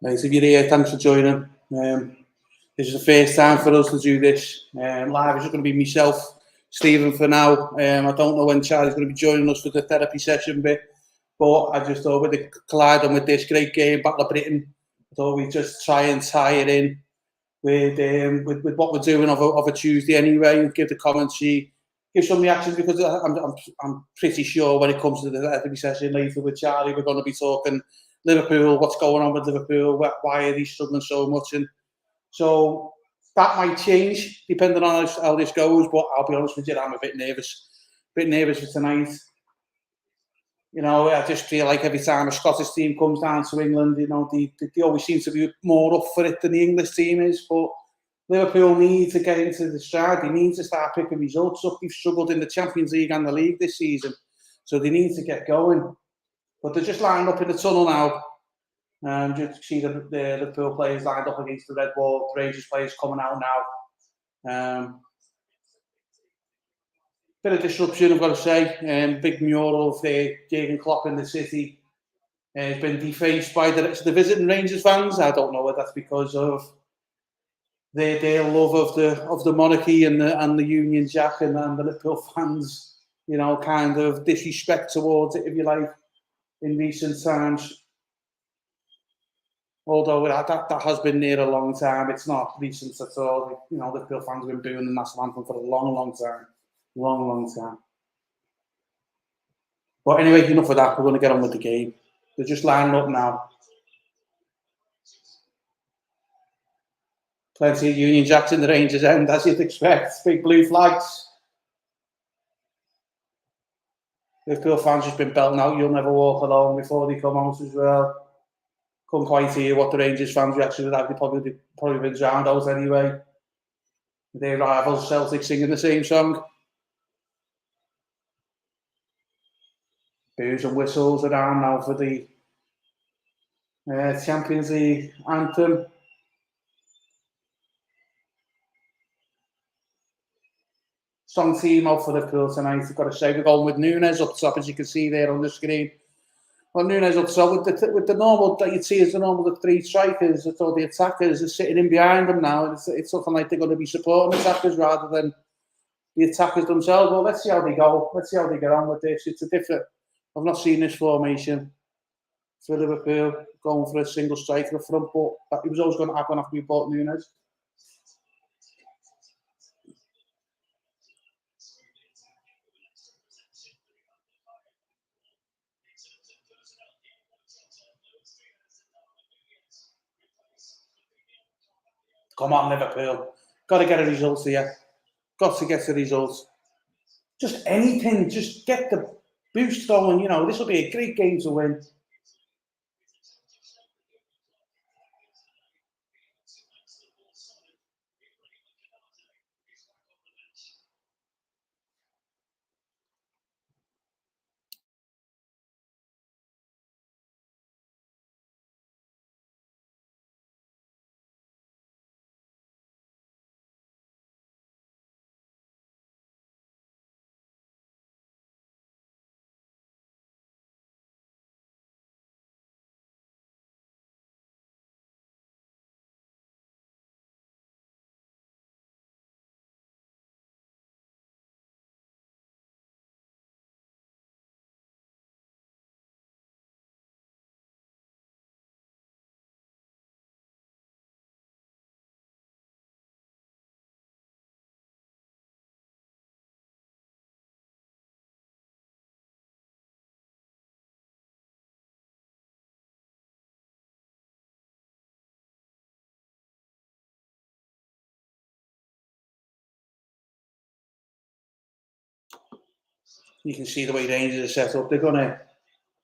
Right, if you're here, thanks for joining. This is the first time for us to do this live. It's just going to be myself, Stephen, for now. I don't know when Charlie's going to be joining us for the therapy session bit, but I just thought with colliding with this great game, Battle of Britain, I thought we'd just try and tie it in with what we're doing of a Tuesday anyway. Give the commentary, give some reactions, because I'm pretty sure when it comes to the therapy session later with Charlie, we're going to be talking Liverpool, what's going on with Liverpool, why are they struggling so much, and so that might change depending on how this goes. But I'll be honest with you, I'm a bit nervous for tonight. You know, I just feel like every time a Scottish team comes down to England, you know, they always seem to be more up for it than the English team is. But Liverpool need to get into the stride. They need to start picking results up. They've struggled in the Champions League and the league this season, so they need to get going. But they're just lined up in the tunnel now. Just see the Liverpool players lined up against the Red Bull, the Rangers players coming out now. Bit of disruption, I've got to say. Big mural of Jurgen Klopp in the city has been defaced by the visiting Rangers fans. I don't know whether that's because of their love of the monarchy and the Union Jack, and the Liverpool fans, you know, kind of disrespect towards it, if you like, in recent times. Although that has been there a long time, it's not recent at all. You know, Liverpool fans have been booing the national anthem for a long time. Long time. But anyway, enough of that. We're going to get on with the game. They're just lining up now. Plenty of Union Jacks in the Rangers end, as you'd expect. Big blue flags. Liverpool fans just been belting out "You'll Never Walk Alone" before they come out as well. Couldn't quite hear what the Rangers fans' reaction would have. They've probably been drowned out anyway. Their rivals, Celtic, singing the same song. Boos and whistles around now for the Champions League anthem. Strong team out for Liverpool tonight, I've got to say. We're going with Nunes up top, as you can see there on the screen. Well, Nunes up top with the normal that you'd see as the normal, the three strikers, or the attackers are sitting in behind them now. It's looking like they're going to be supporting attackers rather than the attackers themselves. Well, let's see how they go. Let's see how they get on with this. It's a different. I've not seen this formation for Liverpool going for a single striker up front, but it was always going to happen after we bought Nunes. Come on, Liverpool. Got to get a result here. Got to get the results. Just anything. Just get the boost going. You know, this will be a great game to win. You can see the way Rangers are set up. They're going to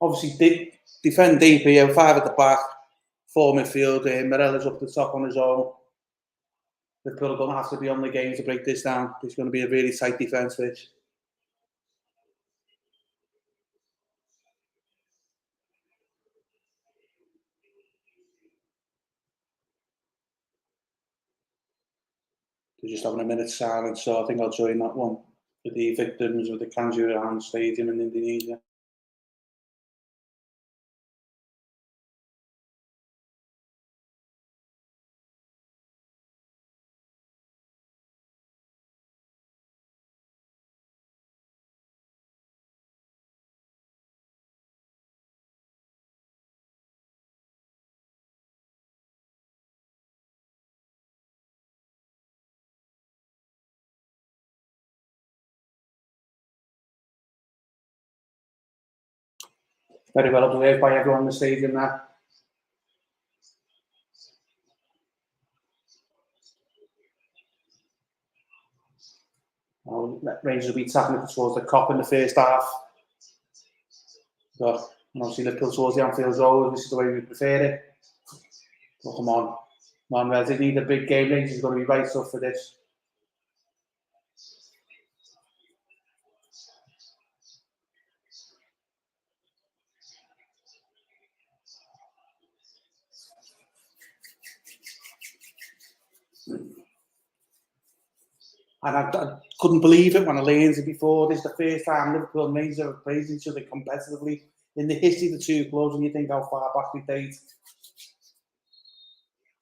obviously defend deep here, 5 at the back, 4 midfield. Morella's up the top on his own. Liverpool are going to have to be on the game to break this down. It's going to be a really tight defence, which. They're just having a minute's silence, so I think I'll join that one. the victims of the Kanjuruhan Stadium in Indonesia. Very well observed by everyone in the stadium there. Rangers will be tapping it towards the Kop in the first half. But obviously Liverpool towards the Anfield Road, this is the way we prefer it. But come on. Come on, they need a big game. Rangers is going to be right up for this. And I couldn't believe it when I learned it before. This is the first time Liverpool and Rangers have played each other competitively in the history of the two clubs, and you think how far back we date.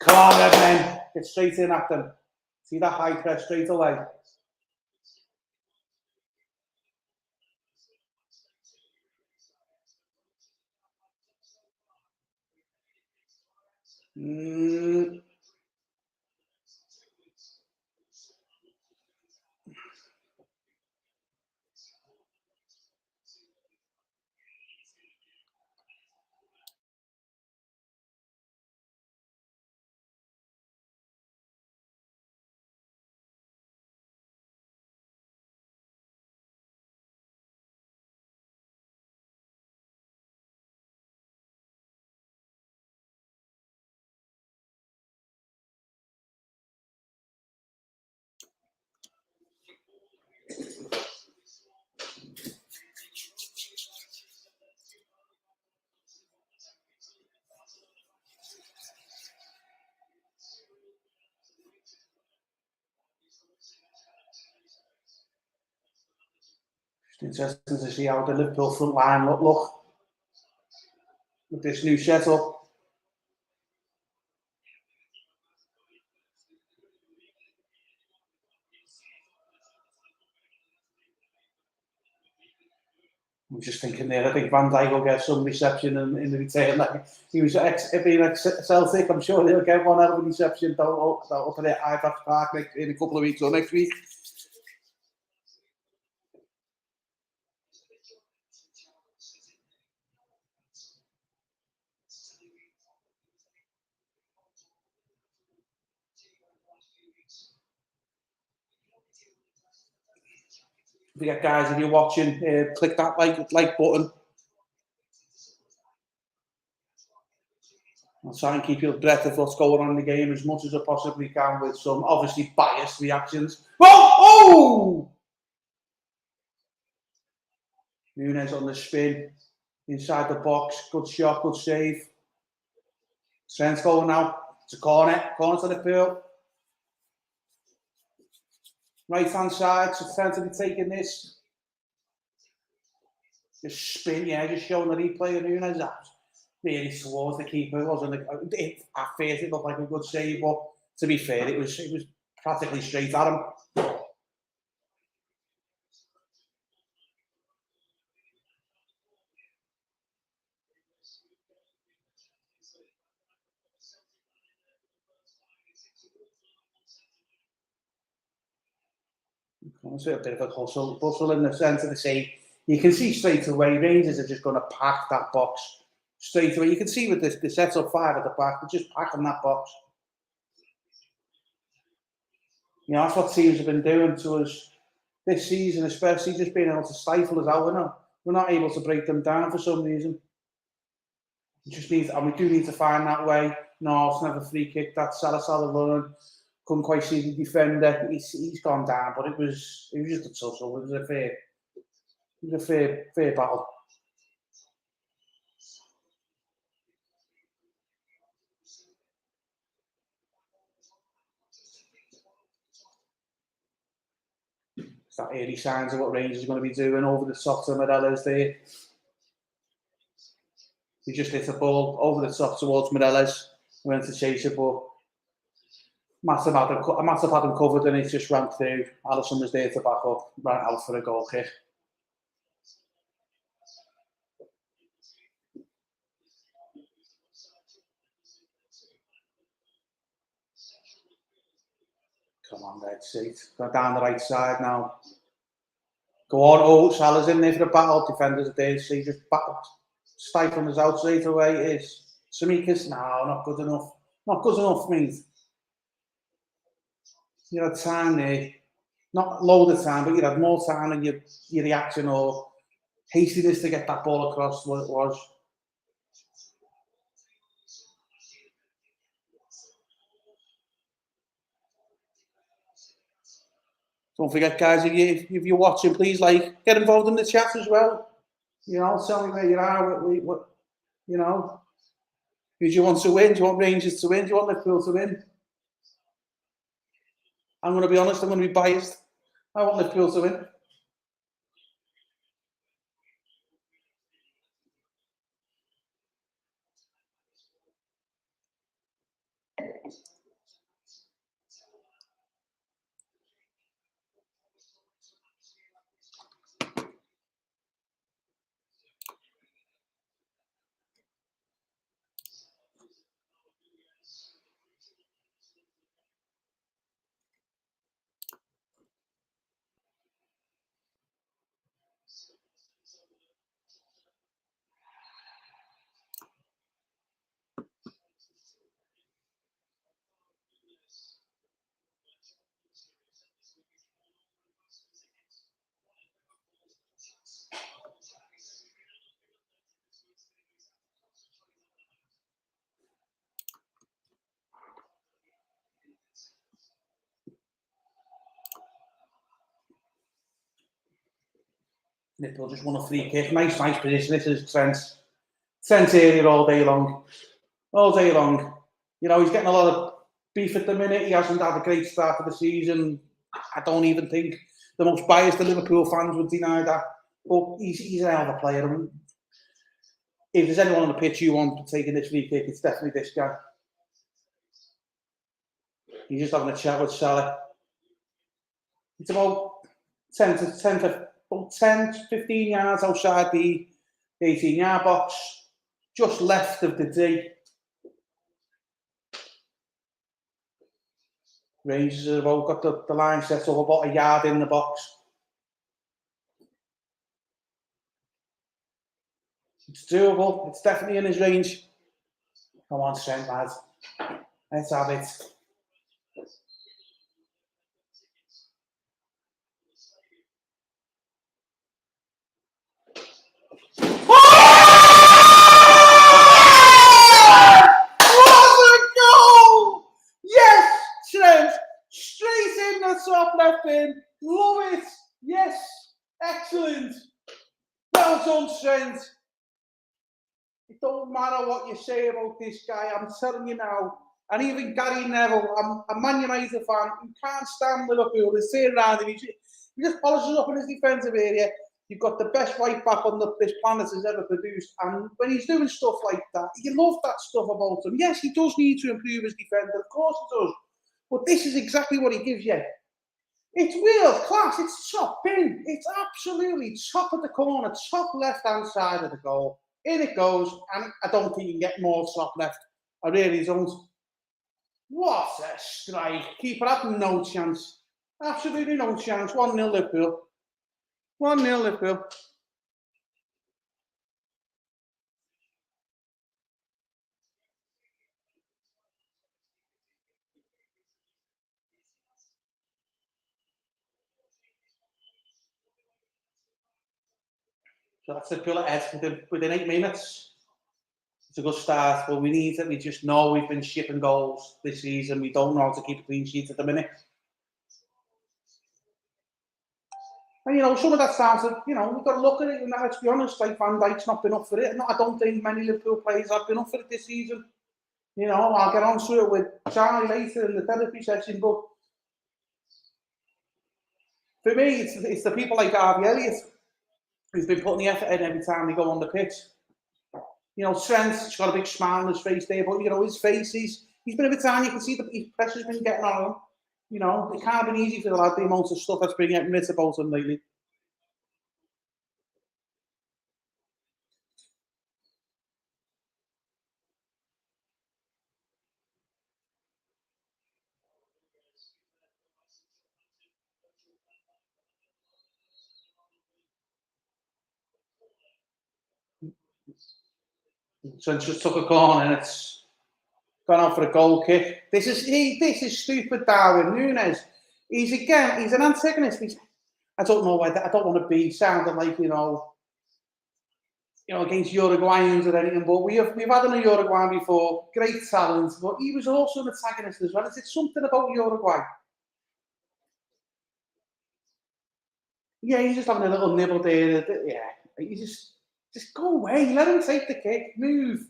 Come on, Red men. Get straight in at them. See that high press straight away. It's interesting to see how the Liverpool front line look with this new setup. I'm just thinking there, I think Van Dijk will get some reception in the return. Like, he was being Celtic, I'm sure he'll get one out of a reception up at Ibrox Park in a couple of weeks or next week. Yeah, guys, if you're watching, click that like button. I'll try and keep you abreast of what's going on in the game as much as I possibly can with some obviously biased reactions. Oh! Nunes on the spin, inside the box, good shot, good save. Trent's going now. It's a corner to the field. Right hand side, so Trent to be taking this. Just spin, yeah, just showing the replay of Nunes. That really towards the keeper, wasn't it? At first, it looked like a good save, but to be fair, it was practically straight at him. It's a bit of a bustle in the centre of the sea. You can see straight away Rangers are just going to pack that box straight away. You can see with the set-up five at the back, they're just packing that box. You know, that's what teams have been doing to us this season, especially just being able to stifle us out. We're not able to break them down for some reason. We just need, and we do need to find that way. No, it's never free kick. That Salazar running. Couldn't quite see the defender. He's gone down, but it was just a tussle. It was a fair battle. That early signs of what Rangers are going to be doing over the top to Morelos there. He just hit the ball over the top towards Morelos. Went to chase it, but massive had him covered and it just ran through. Alisson was there to back up, ran out for a goal kick. Come on, Red Seat. Go down the right side now. Go on, oh, Salah's in there for the battle. Defenders are there, so just stifling us out straight away. It is. Samika's, no, not good enough. Not good enough, mate. You had time there. Not load of time, but you had more time than your reaction or hastiness to get that ball across what it was. Don't forget, guys, if you're watching, please get involved in the chat as well. You know, tell me where you are. What you know, who do you want to win? Do you want Rangers to win? Do you want Liverpool to win? I'm going to be honest. I'm going to be biased. I want Liverpool to win. Liverpool just won a free kick. Nice position. This is Trent's area all day long. All day long. You know, he's getting a lot of beef at the minute. He hasn't had a great start to the season. I don't even think the most biased of Liverpool fans would deny that. But he's a hell of a player. I mean, if there's anyone on the pitch you want taking this free kick, it's definitely this guy. He's just having a chat with Salah. It's about 10 to 15 yards outside the 18-yard box, just left of the D. Rangers have all got the line set up about a yard in the box. It's doable. It's definitely in his range. Come on, Trent, lads. Let's have it. Straight in the top left bin. Love it. Yes. Excellent. Well done, Trent. It don't matter what you say about this guy. I'm telling you now. And even Gary Neville, I'm a Man United fan, who can't stand Liverpool. They say around him. He just polishes up in his defensive area. You've got the best right back on this planet has ever produced. And when he's doing stuff like that, you love that stuff about him. Yes, he does need to improve his defender. Of course he does. But this is exactly what he gives you. It's world class. It's top bin. It's absolutely top of the corner, top left-hand side of the goal. In it goes, and I don't think you can get more top left. I really don't. What a strike. Keeper had no chance. Absolutely no chance. 1-0 Liverpool. 1-0 Liverpool. So that's Liverpool ahead within 8 minutes. It's a good start, but we just know we've been shipping goals this season. We don't know how to keep a clean sheet at the minute. And, you know, some of that sounds like, you know, we've got to look at it. And let's be honest, like Van Dijk's not been up for it. No, I don't think many Liverpool players have been up for it this season. You know, I'll get on to it with Charlie later in the therapy session, but For me, it's the people like Harvey Elliott who's been putting the effort in every time they go on the pitch. You know, Trent's got a big smile on his face there, but you know, his face, he's been a bit down. You can see the pressure's been getting on him. You know, it can't have been easy for the lad, the amount of stuff that's been getting written about him lately. Trent just took a corner and it's gone out for a goal kick. This is stupid, Darwin Núñez. He's an antagonist. I don't know why. I don't want to be sounding like against Uruguayans or anything. But we've had a Uruguayan before, great talent, but he was also an antagonist as well. Is it something about Uruguay? Yeah, he's just having a little nibble there. Yeah, he just go away. Let him take the kick. Move.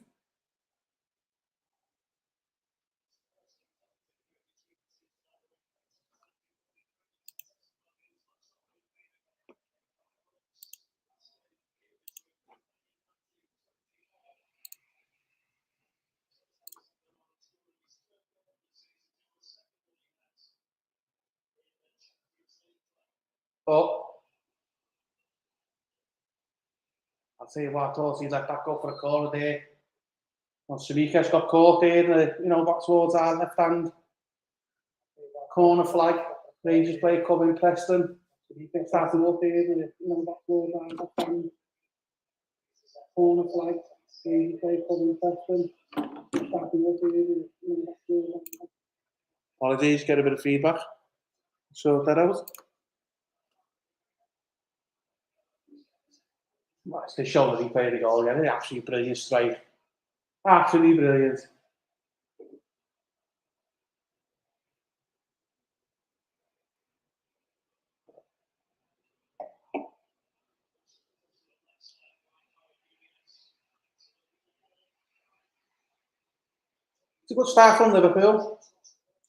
But I'll tell you what, I thought he let that go for a corner there. Well, Shamika's got caught there, back towards our left hand corner flag. Rangers player covering Preston. Shamika started up there, back towards our left hand corner flag. Rangers player covering Preston. Started up there, back towards our. Apologies, get a bit of feedback. Sort that out. They showed that he played the goal again. Absolutely brilliant strike. Absolutely brilliant. It's a good start from Liverpool.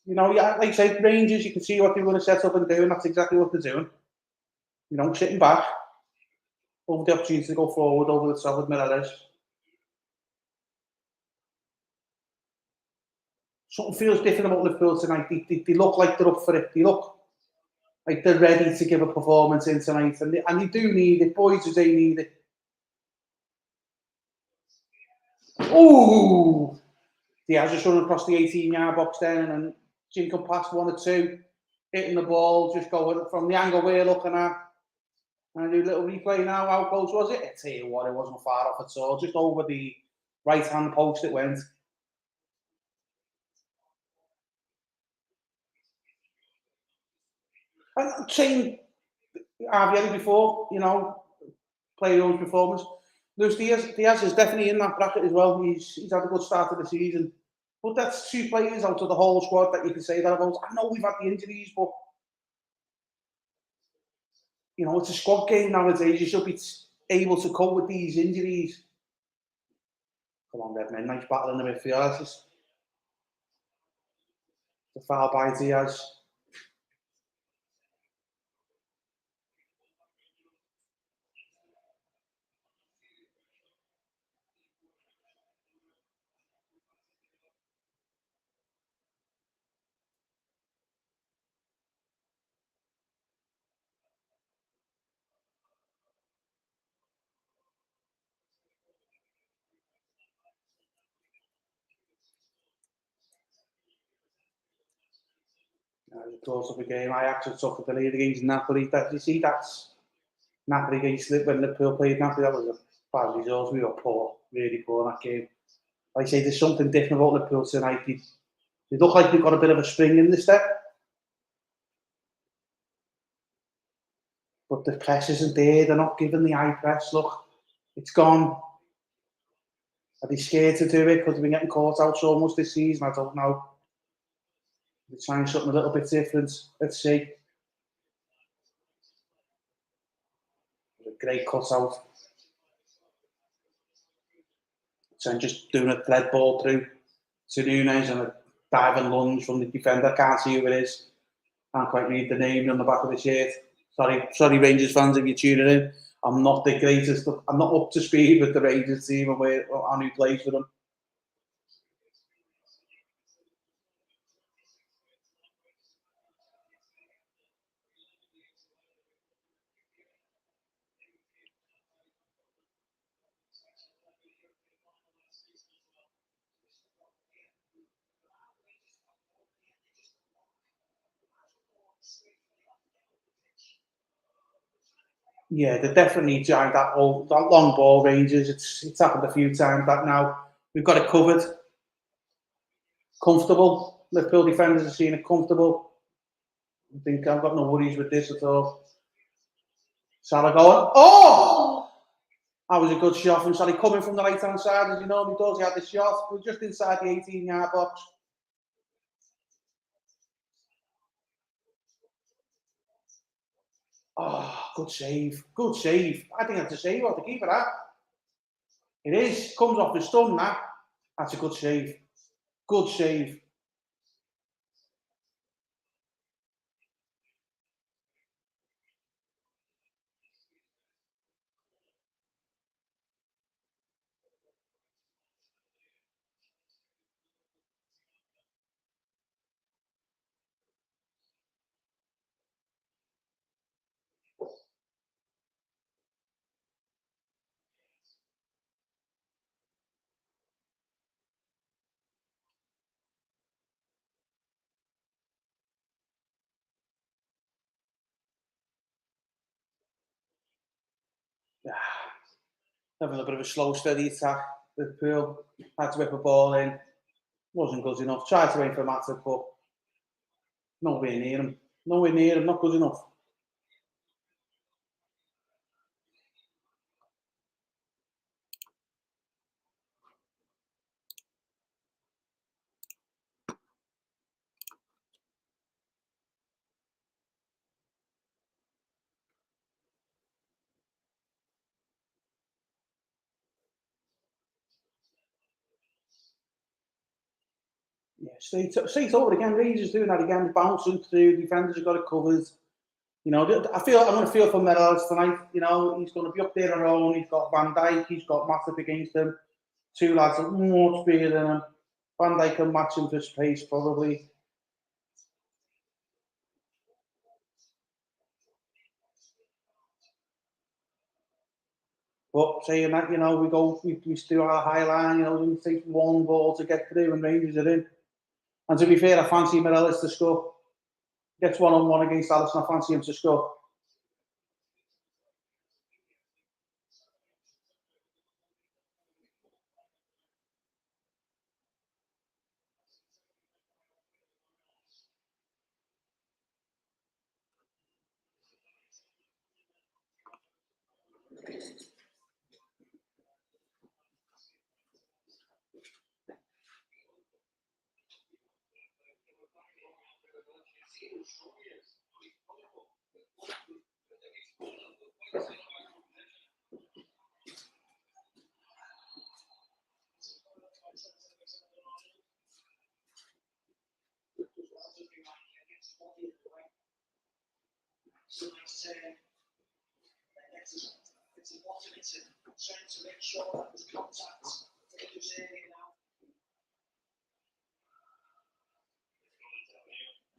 Like I said, Rangers, you can see what they want to set up and do, and that's exactly what they're doing. Sitting back, over the opportunity to go forward over the top with Mireles. Something feels different about Liverpool tonight. They look like they're up for it. They look like they're ready to give a performance in tonight, and they do need it. Boys, do they need it? Oh! Diaz just running across the 18-yard box then, and jinking past one or two, hitting the ball, just going from the angle we're looking at. And I do a little replay now. How close was it? I tell you what, it wasn't far off at all. Just over the right-hand post it went. I'm saying Harvey before, player own performance. Luis Diaz is definitely in that bracket as well. He's had a good start to the season. But that's two players out of the whole squad that you can say that about. I know we've had the injuries, but it's a squad game nowadays. You should be able to cope with these injuries. Come on, Redman. Nice battle in the midfield. That's just the foul by Diaz. It close up a game. Ajax took the lead against Napoli. That's Napoli against when Liverpool played Napoli. That was a bad result. We were poor, really poor in that game. Like I say, there's something different about Liverpool tonight. They look like they've got a bit of a spring in the step. But the press isn't there. They're not giving the high press. Look, it's gone. Are they scared to do it because they've been getting caught out so much this season? I don't know. They're trying something a little bit different. Let's see. A great cut out. So just doing a thread ball through to Núñez and a diving lunge from the defender. Can't see who it is. Can't quite read the name on the back of the shirt. Sorry, Rangers fans, if you're tuning in. I'm not the greatest. I'm not up to speed with the Rangers team and who plays for them. Yeah, they definitely giant that long ball Rangers. It's happened a few times that now we've got it covered. Comfortable. Liverpool defenders are seeing it comfortable. I think I've got no worries with this at all. Salah going, oh! That was a good shot from Salah coming from the right hand side, as you know he does. He had the shot, but just inside the 18-yard box. Oh, good save. Good save. I think that's a save off the keeper, that. It is. Comes off the stun, that. That's a good save. Good save. Having a bit of a slow, steady attack. Liverpool had to whip a ball in. Wasn't good enough. Tried to aim for Matip, but nowhere near him. Nowhere near him. Not good enough. Yeah, straight over again. Rangers doing that again, bouncing through. Defenders have got it covered. You know, I'm going to feel for Meadows tonight. You know, he's going to be up there alone. He's got Van Dijk. He's got Matip against him. Two lads are much bigger than him. Van Dijk can match him for space probably. But saying that, you know, we do our high line. You know, it takes one ball to get through, and Rangers are in. And to be fair, I fancy Meadows to score. Gets one-on-one against Alisson. I fancy him to score.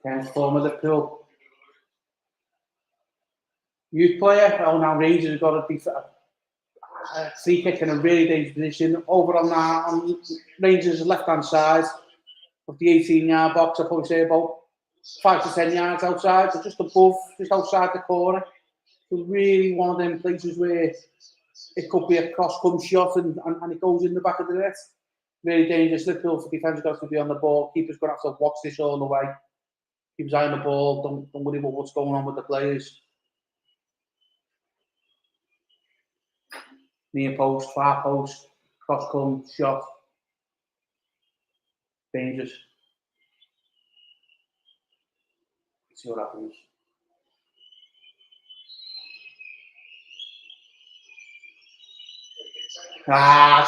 Ken's former Liverpool youth player. Oh, now Rangers have got a free kick in a really dangerous position. Over on Rangers' left-hand side of the 18-yard box. I'd probably say about 5 to 10 yards outside, so just above, just outside the corner. So really one of them places where it could be a cross-come shot and it goes in the back of the net. Really dangerous. Liverpool's defence got to be on the ball. Keeper's going to have to watch this all the way. Keep his eye on the ball. Don't worry about what's going on with the players. Near post, far post, cross-come shot. Dangerous. Let's see what happens.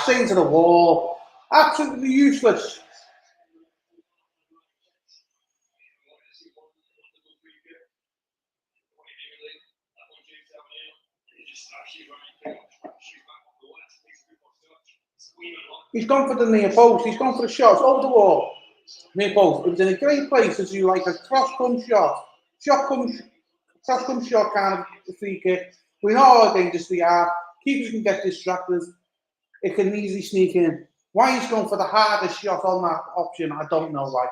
Straight to the wall. Absolutely useless. He's gone for the near post. He's gone for a shot over the wall. Near post. It was in a great place to do like a cross-come shot. Cross-come shot kind of free kick. We know how dangerous they are. Keepers can get distracted. It can easily sneak in. Why he's going for the hardest shot on that option, I don't know why.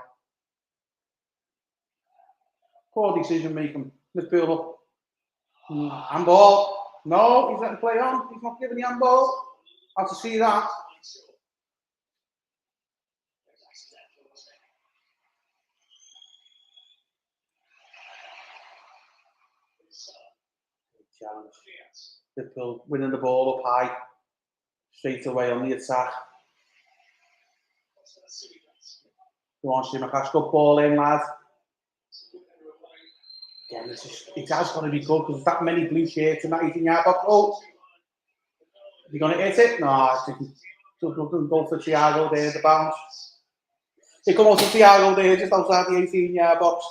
Poor decision making. Liverpool up. Handball. No, he's letting play on. He's not giving the handball. I have to see that. Challenge. Liverpool winning the ball up high. Straight away on the attack. Go on, Simakash, good ball in, lad. Again, it has got to be good because that many blue shirts in that 18-yard box. Oh, you going to hit it? No, I think doesn't go for Thiago there, the bounce. It comes to Thiago there, just outside the 18-yard box.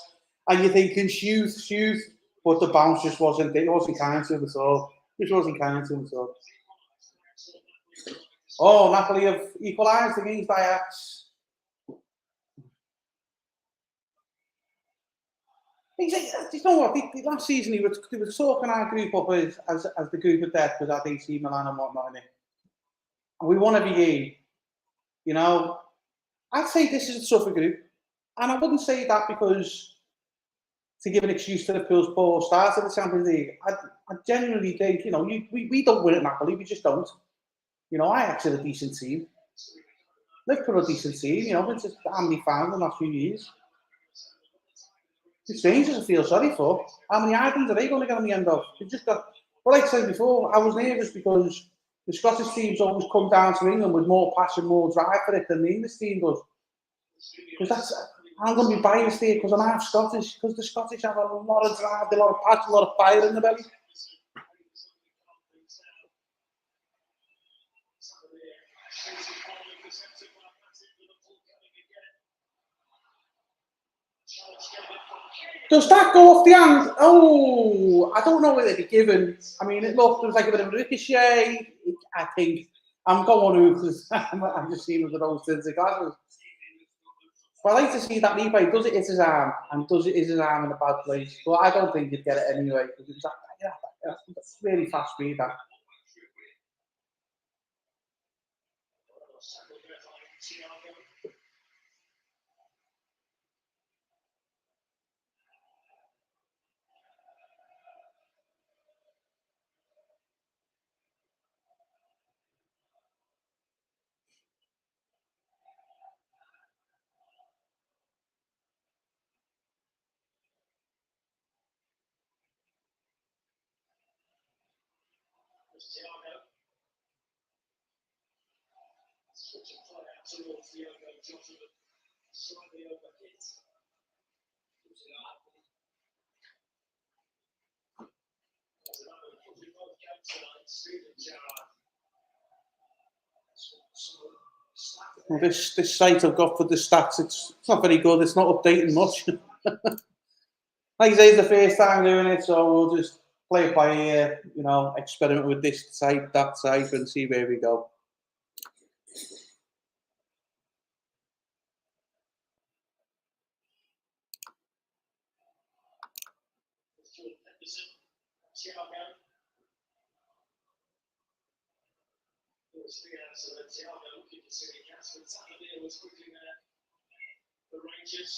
And you're thinking, shoot. But the bounce just wasn't, it wasn't kind to him at all. It wasn't kind to him at all. Oh, Napoli have equalised against Ajax. You know what? Last season he was talking our group up as the group of death with that AC Milan and whatnot in it. And we won every game. You know, I'd say this is a tougher group. And I wouldn't say that because to give an excuse to the Liverpool's poor start of the Champions League. I genuinely think, you know, we don't win at Napoli, we just don't. You know, Ajax are a decent team. Liverpool are a decent team, you know, it's just how many found in the last few years. The Rangers I feel sorry for. How many items are they going to get on the end of? They've just got, well, like I said before, I was nervous because the Scottish teams always come down to England with more passion, more drive for it than the English team does. Because I'm going to be biased here because I'm half Scottish, because the Scottish have a lot of drive, a lot of passion, a lot of fire in the belly. Does that go off the hand? Oh, I don't know whether it'd be given. I mean, it looked, there was like a bit of a ricochet. I think I'm going to because I'm just seeing with those tinted glasses. But I like to see that replay. Does it hit his arm? And does it hit his arm in a bad place? But I don't think he'd get it anyway because it was really fast speed. That. Well, this site I've got for the stats, it's not very good. It's not updating much. Like I say, it's the first time doing it, so we'll just play it by ear, you know, experiment with this site, that site, and see where we go. The Rangers.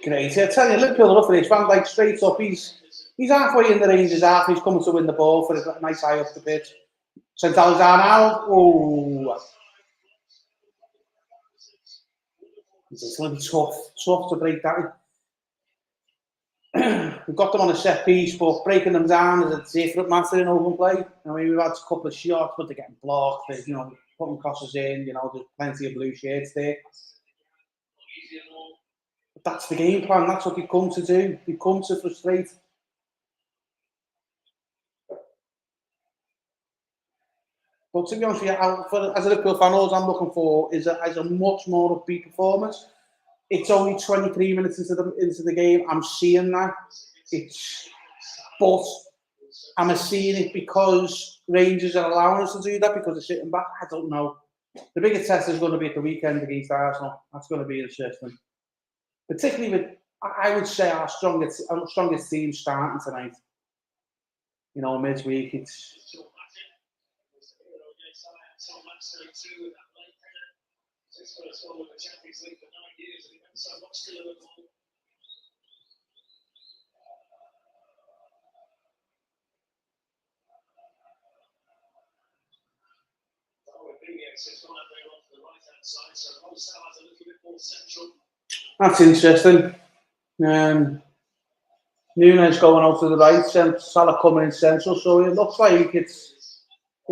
Great. I tell you, Liverpool are up for this. Van Dijk straight up. He's halfway in the Rangers half. He's coming to win the ball for a nice high off the pitch. St. Alexander now. Oh. It's going to be tough to break that. We've got them on a set piece, but breaking them down is a different matter in open play. I mean, we've had a couple of shots, but they're getting blocked. They're, you know, putting crosses in. You know, there's plenty of blue shirts there. But that's the game plan. That's what they've come to do. They've come to frustrate. But to be honest with you, as a Liverpool fan, all I'm looking for is a much more upbeat performance. it's only 23 minutes into the game. I'm seeing that. But am I seeing it because Rangers are allowing us to do that because they're sitting back? I don't know. The biggest test is going to be at the weekend against Arsenal. That's going to be interesting. Particularly with, I would say, our strongest team starting tonight. You know, midweek, it's... That's interesting. Nunes going out to the right, Salah coming in central, so it looks like it's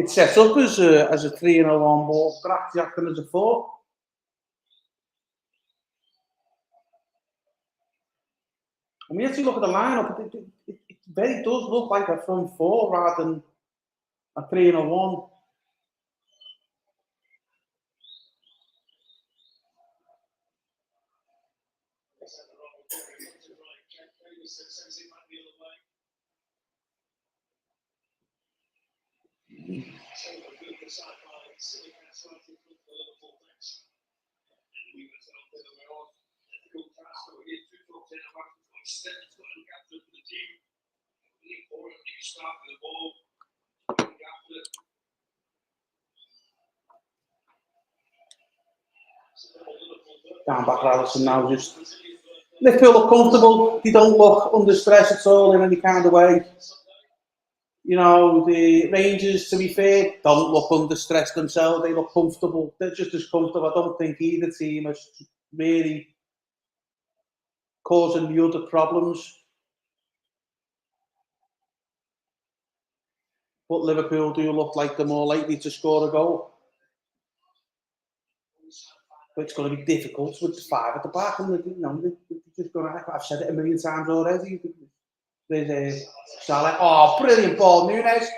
set up as a 3-1 ball, perhaps acting as a 4. I mean, if you look at the lineup, it very does look like a front 4 rather than a 3-1. Down back Allison now, just Liverpool look comfortable. They don't look under stress at all in any kind of way. You know, the Rangers, to be fair, don't look under stress themselves. They look comfortable. They're just as comfortable. I don't think either team is really causing the other problems. But Liverpool do look like they're more likely to score a goal. But it's going to be difficult with the 5 at the back. And they're just going to, I've said it a million times already. There's Salah. Oh, brilliant ball, Nunes.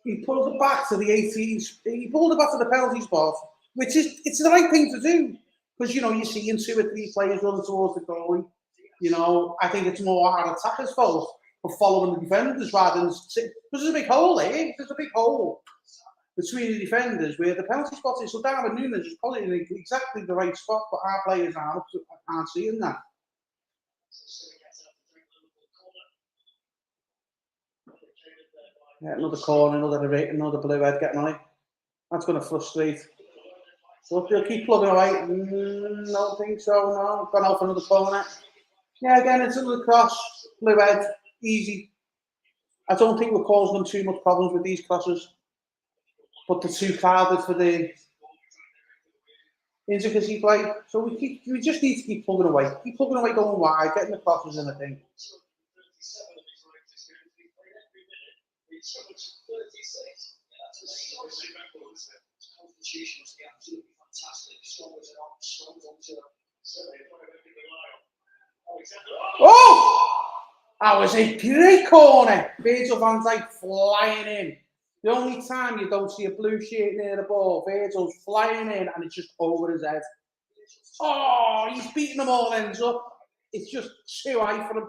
He pulled it back to the 18s. He pulled it back to the penalty spot, which is, it's the right thing to do. Because, you know, you're seeing 2 or 3 players running towards the goalie. You know, I think it's more our attackers' fault for following the defenders rather than... Because there's a big hole there. There's a big hole between the defenders where the penalty spot is. So Darwin Nunes is probably in exactly the right spot, but our players aren't seeing that. Yeah, another corner, another blue head getting on it. That's going to frustrate. So if they'll keep plugging away, don't think so, no. Gone out for another corner. Yeah, again, it's another cross. Blue head, easy. I don't think we're causing them too much problems with these crosses. But they're too crowded for the intricacy play. So we just need to keep plugging away. Keep plugging away, going wide, getting the crosses in, I think. Oh! That was a great corner. Virgil van Dijk flying in. The only time you don't see a blue shirt near the ball, Virgil's flying in and it's just over his head. Oh, he's beating them all ends up. It's just too high for him.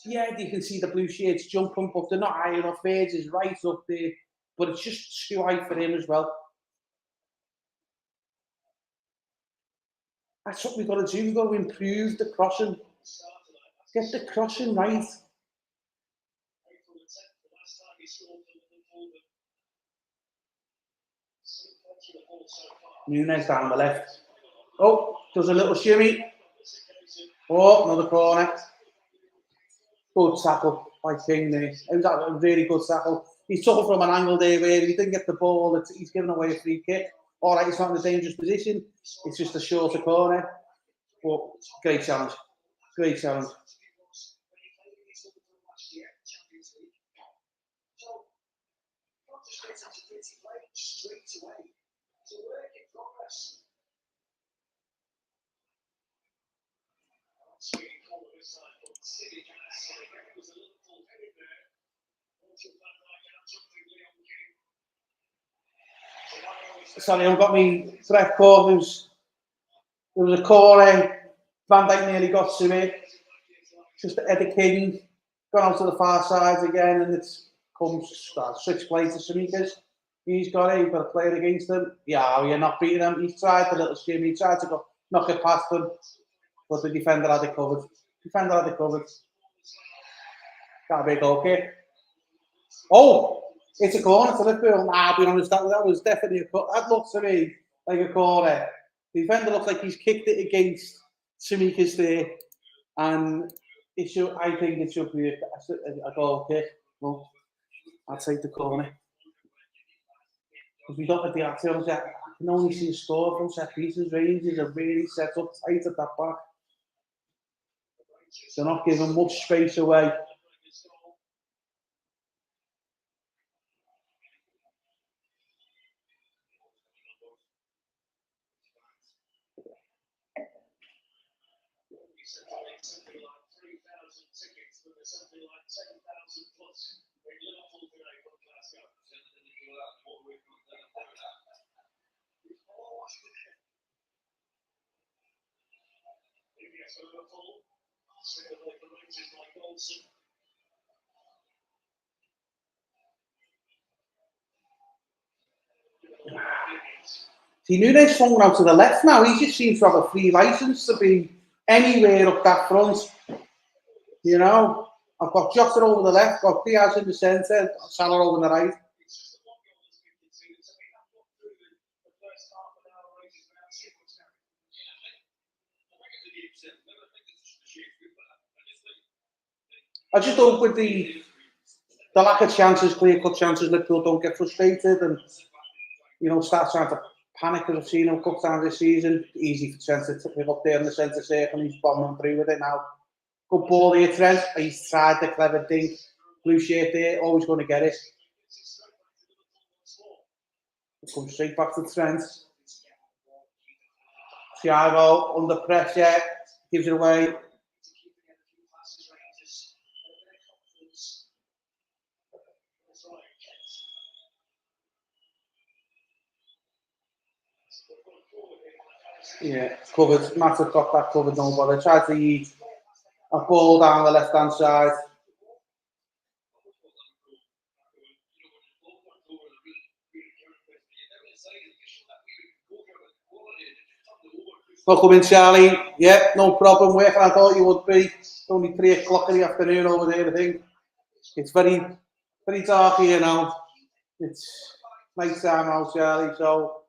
Yeah, you can see the blue shirts jumping, but they're not high enough. Virgil's right up there, but it's just too high for him as well. That's what we've got to do. We've got to improve the crossing. Get the crossing right. Nunes down the left. Oh, does a little shimmy. Oh, another corner. Good tackle by King there. It was a really good tackle. He took it from an angle there where he didn't get the ball. He's given away a free kick. All right, he's not in a dangerous position. It's just a shorter corner. But great challenge. Great challenge. Sorry, I've got me Brett Corvus There was a corner, Van Dijk nearly got to it. Just Eddie King gone out to the far side again, and it's comes switch play to Samikas. He's got it, he's got a player against him. Yeah, you're not beating him. He's tried a little skimmy, he tried to go knock it past him, but the defender had it covered. Got a big goal kick. Oh, it's a corner to Liverpool. Nah, I'll be honest, that was definitely a corner. That looks to me like a corner. The defender looks like he's kicked it against Samikas there, and I think it should be a goal kick. Well, I'll take the corner. Because we don't have the actions yet. I can only see a score from set pieces. Rangers are really set up tight at that back. They're not giving much space away. See, Nunes swung out to the left now. He just seems to have a free license to be anywhere up that front. You know, I've got Jota over the left, got Diaz in the centre, Salah over the right. I just hope with the lack of chances, clear-cut chances, Liverpool don't get frustrated and, you know, start trying to panic, as I've seen him a couple times this season. Easy for Trent to pick up there in the centre circle, and he's bombing through with it now. Good ball here, Trent. He's tried the clever dink. Blue shirt there, always going to get it. Comes straight back to Trent. Thiago under pressure, gives it away. Yeah, covered. Massive got that covered, no bother. Tried to eat a ball down the left-hand side. Welcome in, Charlie. Yeah, no problem. Where I thought you would be. It's only 3 o'clock in the afternoon over there, I think. It's very, very dark here now. It's night time out, Charlie. So,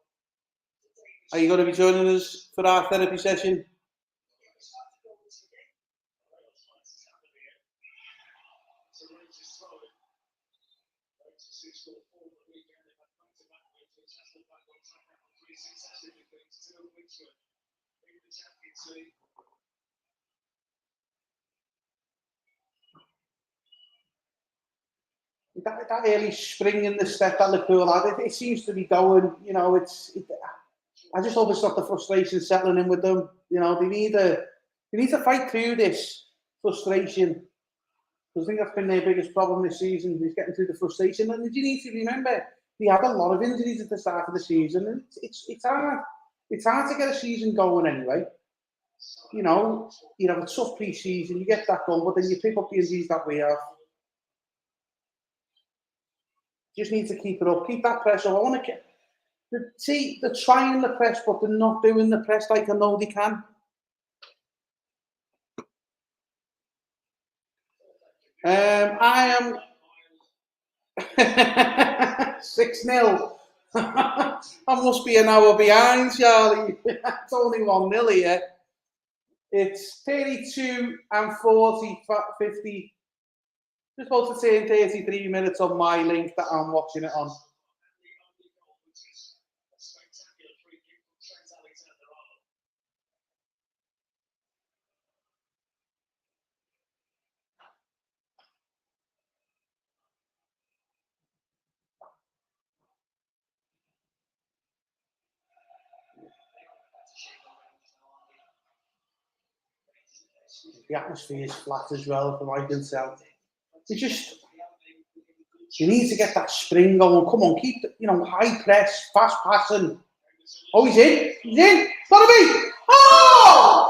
are you going to be joining us for our therapy session? That early spring in the step that Liverpool had, it seems to be going, you know, I just hope it's not the frustration settling in with them. You know, they need to fight through this frustration. Because I think that's been their biggest problem this season, is getting through the frustration. And you need to remember, they had a lot of injuries at the start of the season, and it's hard. It's hard to get a season going anyway. You know, you have a tough pre-season, you get that going, but then you pick up the injuries that we have. Just need to keep it up, keep that pressure. I want to get. See, they're trying the press, but they're not doing the press like I know they can. I am 6-0. I must be an hour behind, Charlie. It's only 1-0 here. It's 32 and 40, 50. Just about to turn 33 minutes on my link that I'm watching it on. The atmosphere is flat as well, from what I can tell. You need to get that spring going. Come on, keep high press, fast passing. Oh, he's in. Gotta be. Oh!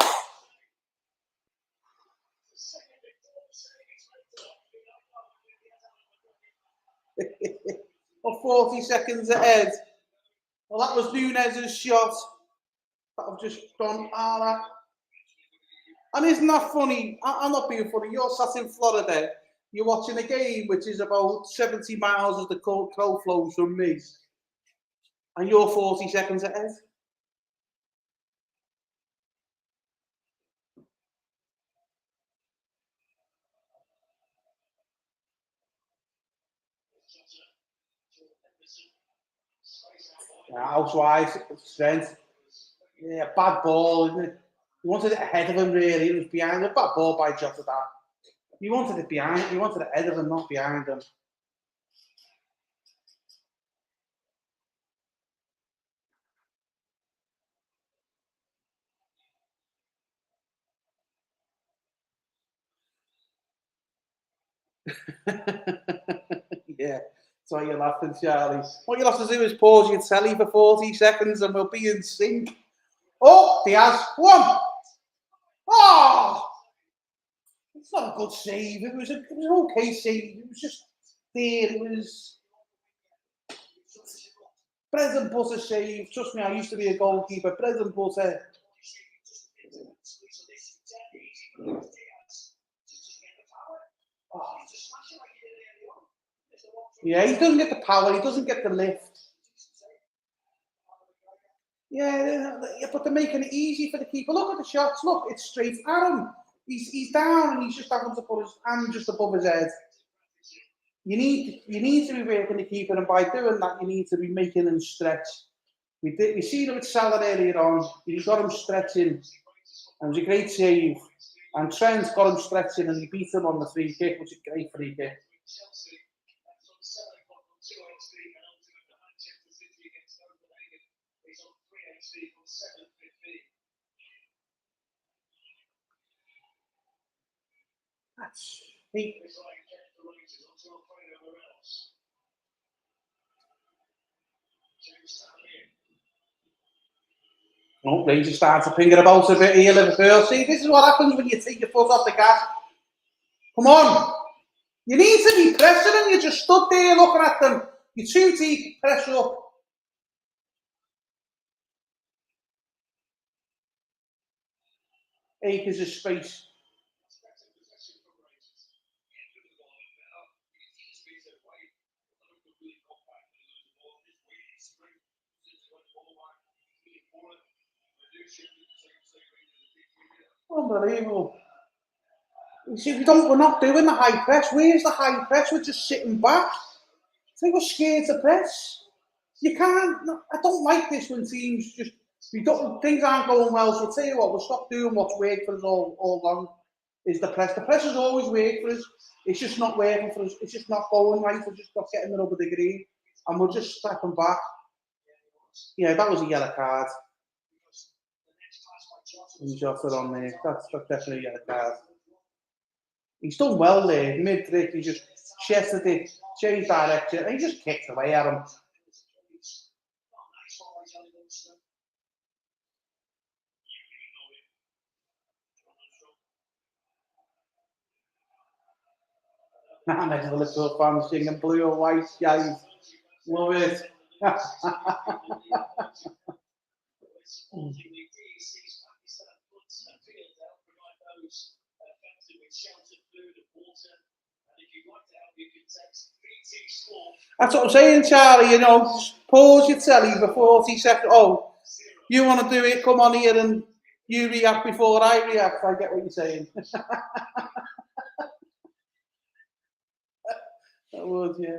Or 40 seconds ahead. Well, that was Nunez's shot. That I've just gone, that. And isn't that funny? I'm not being funny. You're sat in Florida. You're watching a game which is about 70 miles as the crow flows from me. And you're 40 seconds ahead. Housewise, strength. Yeah, bad ball, isn't it? He wanted it ahead of him, really. It was behind him. Bad ball by Jota, that. He wanted it behind. He wanted it ahead of him, not behind him. Yeah, so you're laughing, Charlie. What you'll have to do is pause your telly for 40 seconds and we'll be in sync. Oh, Diaz, one. Oh! It's not a good save. It was an okay save. It was just there. It was bread and butter save. Trust me, I used to be a goalkeeper. Bread and butter. Oh. Yeah, he doesn't get the power. He doesn't get the lift. Yeah, but they're making it easy for the keeper. Look at the shots. Look, it's straight at him. He's down and he's just having to put his hand just above his head. You need to be working the keeper, and by doing that, you need to be making him stretch. We seen him with Salah earlier on. He got him stretching, and it was a great save. And Trent got him stretching, and he beat him on the free kick, which is a great free kick. That's Oh, Rangers starting to finger about a bit here, Liverpool. See, this is what happens when you take your foot off the gas. Come on. You need to be pressing them. You just stood there looking at them. You're too deep. Press up. Acres of space. Unbelievable. You see, we're not doing the high press. Where's the high press? We're just sitting back. So we're scared to press. You can't. I don't like this when teams just. Things aren't going well. So I'll tell you what, we'll stop doing what's worked for us all along. Is the press. The press has always worked for us. It's just not working for us. It's just not going right. We're just not getting the rubber the green. And we're just stepping back. Yeah, that was a yellow card. And Jota on there. That's definitely a yellow card. He's done well there. Mid-trick, he just chested it, changed direction, and he just kicked away at him. And there's the Liverpool fans singing blue or white, guys. Love it. That's what I'm saying, Charlie. You know, just pause your telly for 40 seconds. Oh, you want to do it? Come on here and you react before I react. I get what you're saying. That would, yeah.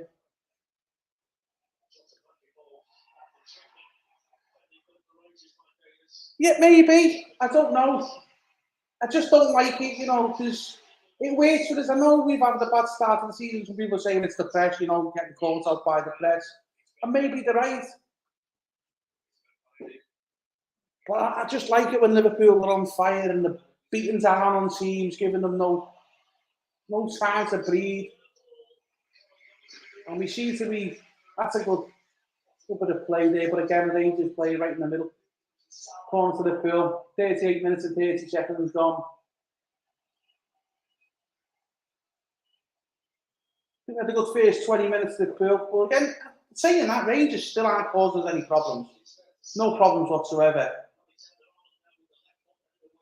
Yeah, maybe. I don't know. I just don't like it, you know, because it waits for us. I know we've had a bad start of the season. Some people are saying it's the press, you know, getting caught out by the press. And maybe they're right. But I just like it when Liverpool are on fire and they're beating down on teams, giving them no time to breathe. And we seem to be, that's a good bit of play there. But again, Rangers play right in the middle. Corner to the pool. 38 minutes and 30 seconds gone. I think we had a good first 20 minutes to the pool. But again, saying that, Rangers still aren't causing us any problems. No problems whatsoever.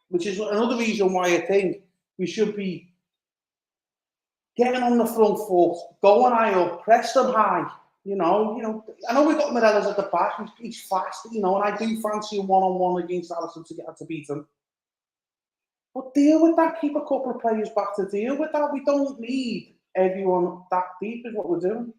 Which is another reason why I think we should be getting on the front foot, going high up, press them high. I know we've got Morelos at the back. He's fast, and I do fancy a one-on-one against Alisson to beat him. But deal with that. Keep a couple of players back to deal with that. We don't need everyone that deep is what we're doing.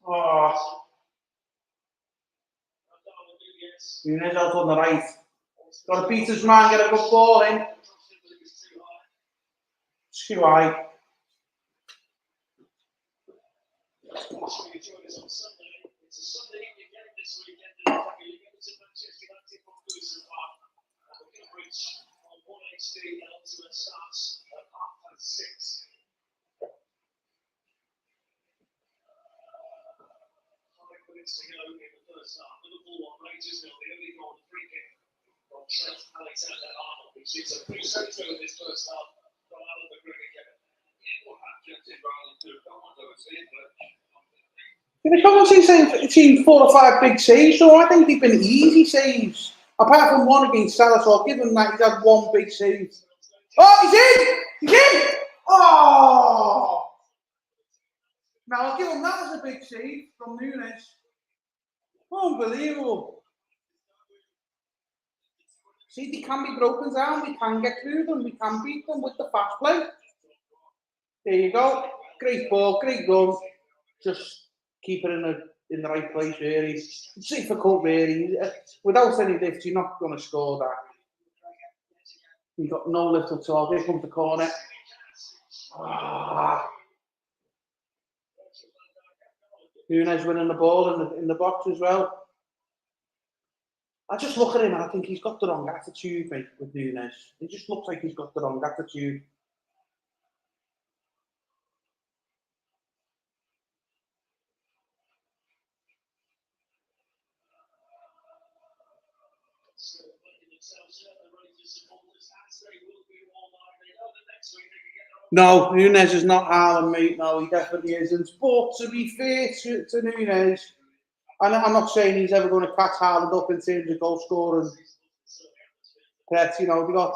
Oh. Nunes out on the right. Got to beat his man, get a good ball in. It's too high. Liverpool and Rangers got the early goal, free kick from Trent Alexander-Arnold, who sees a pretty straight through in this first half from Alan McGregor. Yeah, come on, seen 4 or 5 big saves, so I think they've been easy saves. Apart from one against Salah, so I'll give him that. He's had one big save. Oh, he's in! He's in! Oh! Now, I'll give him that as a big save from Nunes. Unbelievable. See, they can be broken down. We can get through them. We can beat them with the fast play. There you go. Great ball, great run. Just keep it in the right place, really. It's difficult, really. Without any lift, you're not going to score that. You've got no lift at all. Here comes the corner. Nunes winning the ball in the box as well. I just look at him and I think he's got the wrong attitude, mate, with Nunes. He just looks like he's got the wrong attitude. No, Nunes is not Haaland, mate. No, he definitely isn't. But to be fair to Nunes, and I'm not saying he's ever going to catch Haaland up in terms of goal scoring. But, they got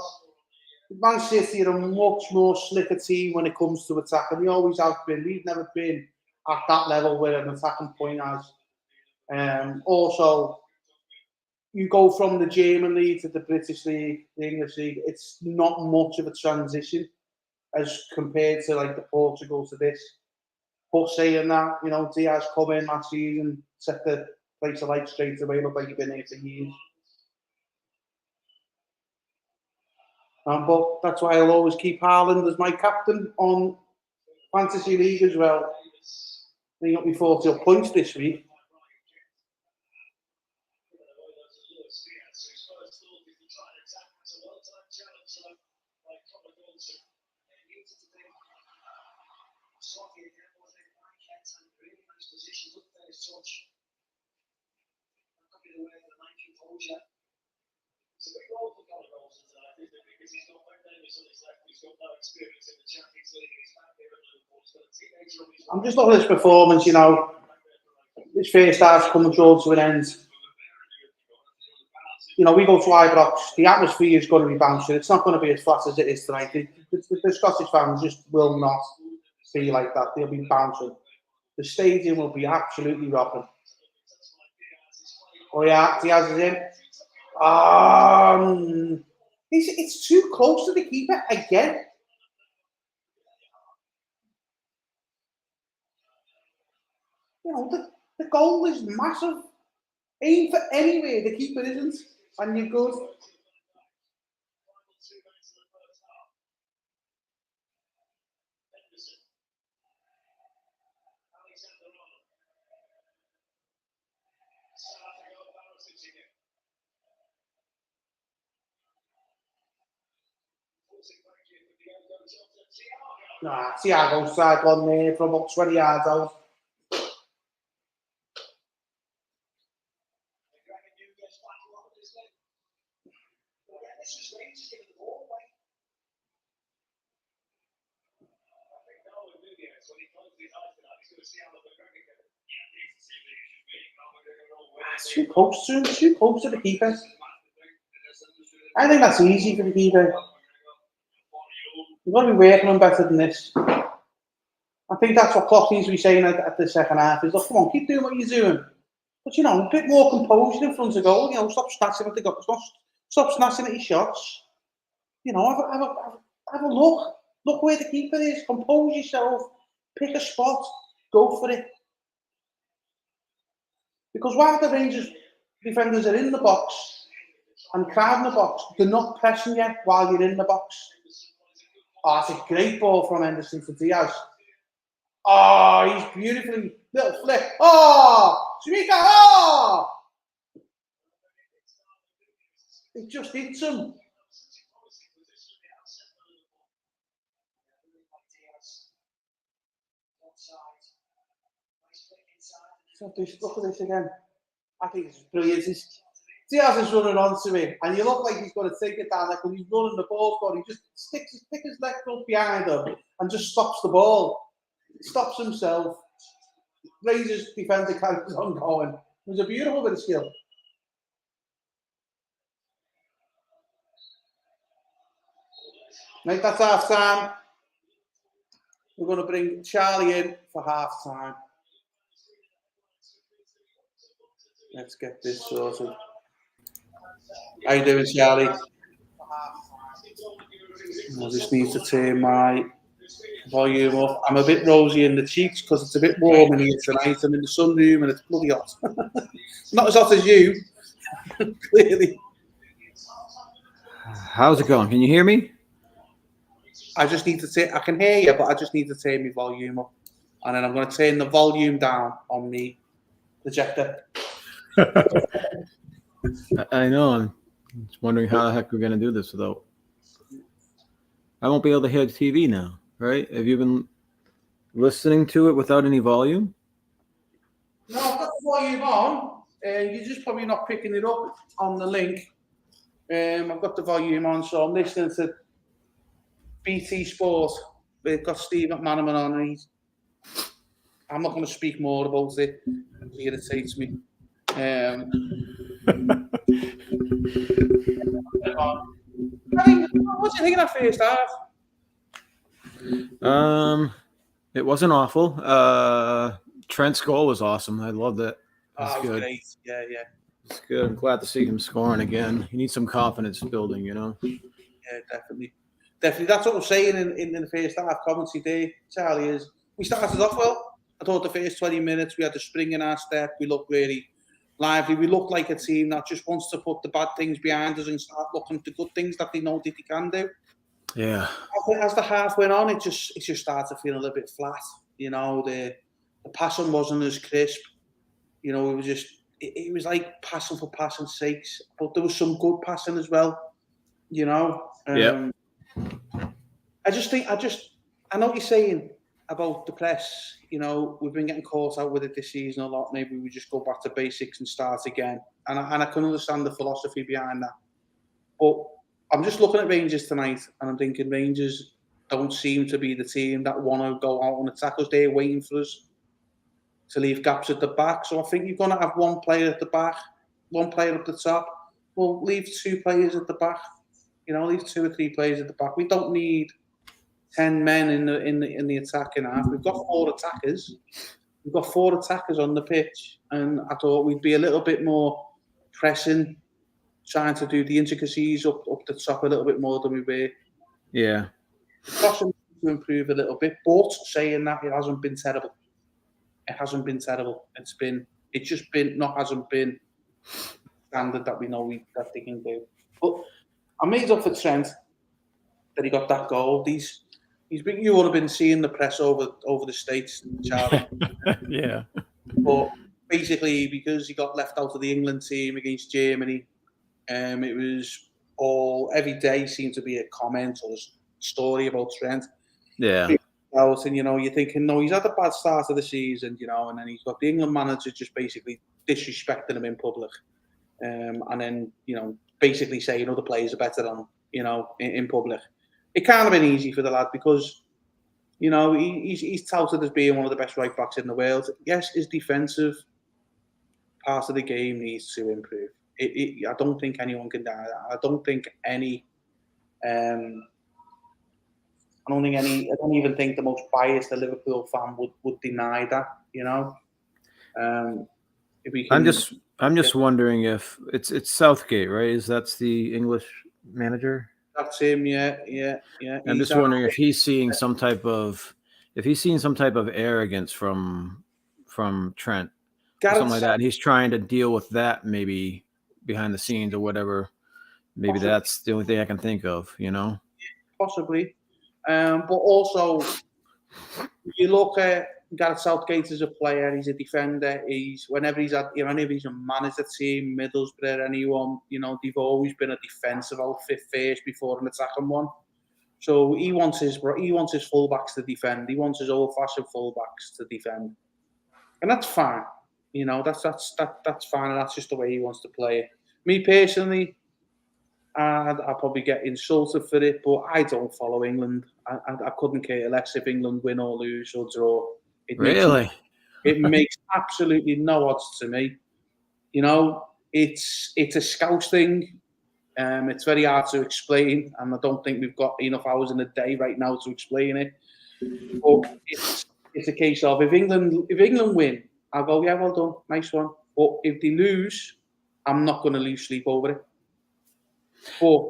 Man City are a much more slicker team when it comes to attacking. We always have been. We've never been at that level where an attacking point has. Also, you go from the German league to the British league, the English league. It's not much of a transition as compared to like the Portugal to this. But saying that, Diaz come in last season, set the place alight straight away. Look like he's been here for years. But that's why I'll always keep Haaland as my captain on Fantasy League as well. He got me 40 points this week. I'm just looking at his performance, His first half's coming towards an end. We go to Ibrox, the atmosphere is going to be bouncing. It's not going to be as flat as it is tonight. The Scottish fans just will not be like that. They'll be bouncing. The stadium will be absolutely rocking. Oh yeah, Diaz is in. It's too close to the keeper again. The goal is massive. Aim for anywhere, the keeper isn't, and you're good. Nah, Thiago's side on there from about 20 yards out. Too close to the keeper. I think that's easy for the keeper. You've got to be working on better than this. I think that's what Klopp needs to be saying at the second half. Is, look, come on, keep doing what you're doing. But, a bit more composure in front of goal. Stop snatching at the goal. Stop snatching at your shots. Have a look. Look where the keeper is. Compose yourself. Pick a spot. Go for it. Because while the Rangers defenders are in the box and crowding the box, they're not pressing you while you're in the box. Oh, it's a great ball from Henderson for Diaz. Oh, he's beautifully little flick. Oh, Shamika. Oh, it just hits him. So look at this again. I think it's brilliant. Diaz is running onto it, and you look like he's going to take it down. Like when he's running the ball, he just sticks his leg up behind him and just stops the ball. Stops himself. Rangers defender carries on going. It was a beautiful bit of skill. Right, that's half time. We're going to bring Charlie in for half time. Let's get this sorted. How you doing, Charlie? I just need to turn my volume up. I'm a bit rosy in the cheeks because it's a bit warm in here tonight. I'm in the sunroom and it's bloody hot. Not as hot as you, clearly. How's it going? Can you hear me? I just need to I can hear you, but I just need to turn my volume up. And then I'm going to turn the volume down on the projector. I know. I'm just wondering how the heck we're going to do this without. I won't be able to hear the TV now, right? Have you been listening to it without any volume? No, I've got the volume on. You're just probably not picking it up on the link. I've got the volume on, so I'm listening to BT Sport. They've got Steve McManaman on, and I'm not going to speak more about it. It irritates me. What do you think of that first half? It wasn't awful. Trent's goal was awesome. I loved it. It was good. Great. Yeah. It's good. I'm glad to see him scoring again. He needs some confidence building, Yeah, definitely. That's what I'm saying in the first half commentary there, Charlie, is we started off well. I thought the first 20 minutes we had the spring in our step. We looked really lively. We looked like a team that just wants to put the bad things behind us and start looking at the good things that they know that they can do. Yeah. As the half went on, it just started to feel a little bit flat. The passing wasn't as crisp. It was like passing for passing's sakes. But there was some good passing as well. Yeah. I know what you're saying about the press. We've been getting caught out with it this season a lot. Maybe we just go back to basics and start again. And I can understand the philosophy behind that. But I'm just looking at Rangers tonight and I'm thinking Rangers don't seem to be the team that want to go out on attack us. They're waiting for us to leave gaps at the back. So I think you're going to have one player at the back, one player up the top. Well, leave two players at the back. Leave 2 or 3 players at the back. We don't need 10 men in the attacking half. We've got 4 attackers. We've got 4 attackers on the pitch, and I thought we'd be a little bit more pressing, trying to do the intricacies up the top a little bit more than we were. Yeah. Crossing to improve a little bit, but saying that, it hasn't been terrible. It hasn't been terrible. It's just been standard that we know that they can do. But I made up for Trent that he got that goal. You would have been seeing the press over the States, Charlie. Yeah. But basically, because he got left out of the England team against Germany, it was every day seemed to be a comment or story about Trent. Yeah. Out, and you're thinking, no, he's had a bad start of the season, and then he's got the England manager just basically disrespecting him in public, and then basically saying other players are better than in public. It can't have been easy for the lad because he's touted as being one of the best right backs in the world. Yes, his defensive part of the game needs to improve. I don't think anyone can deny that. I don't even think the most biased Liverpool fan would deny that. If we can, I'm just wondering if it's Southgate, right? That's the English manager? That's him. Yeah. I'm just wondering if he's seeing some type of arrogance from Trent or something like that, and he's trying to deal with that maybe behind the scenes or whatever. Maybe that's the only thing I can think of. Possibly. But also, you look at Gareth Southgate as a player. He's a defender. Whenever he's managed a team, Middlesbrough, anyone, they've always been a defensive outfit first before an attacking one. So he wants his fullbacks to defend. He wants his old-fashioned fullbacks to defend, and that's fine. That's fine, and that's just the way he wants to play it. Me personally, I'll probably get insulted for it, but I don't follow England. I couldn't care less if England win or lose or draw. It makes absolutely no odds to me. It's a Scouse thing. It's very hard to explain, and I don't think we've got enough hours in the day right now to explain it. But it's a case of if England win, I'll go, yeah, well done, nice one. But if they lose, I'm not going to lose sleep over it. But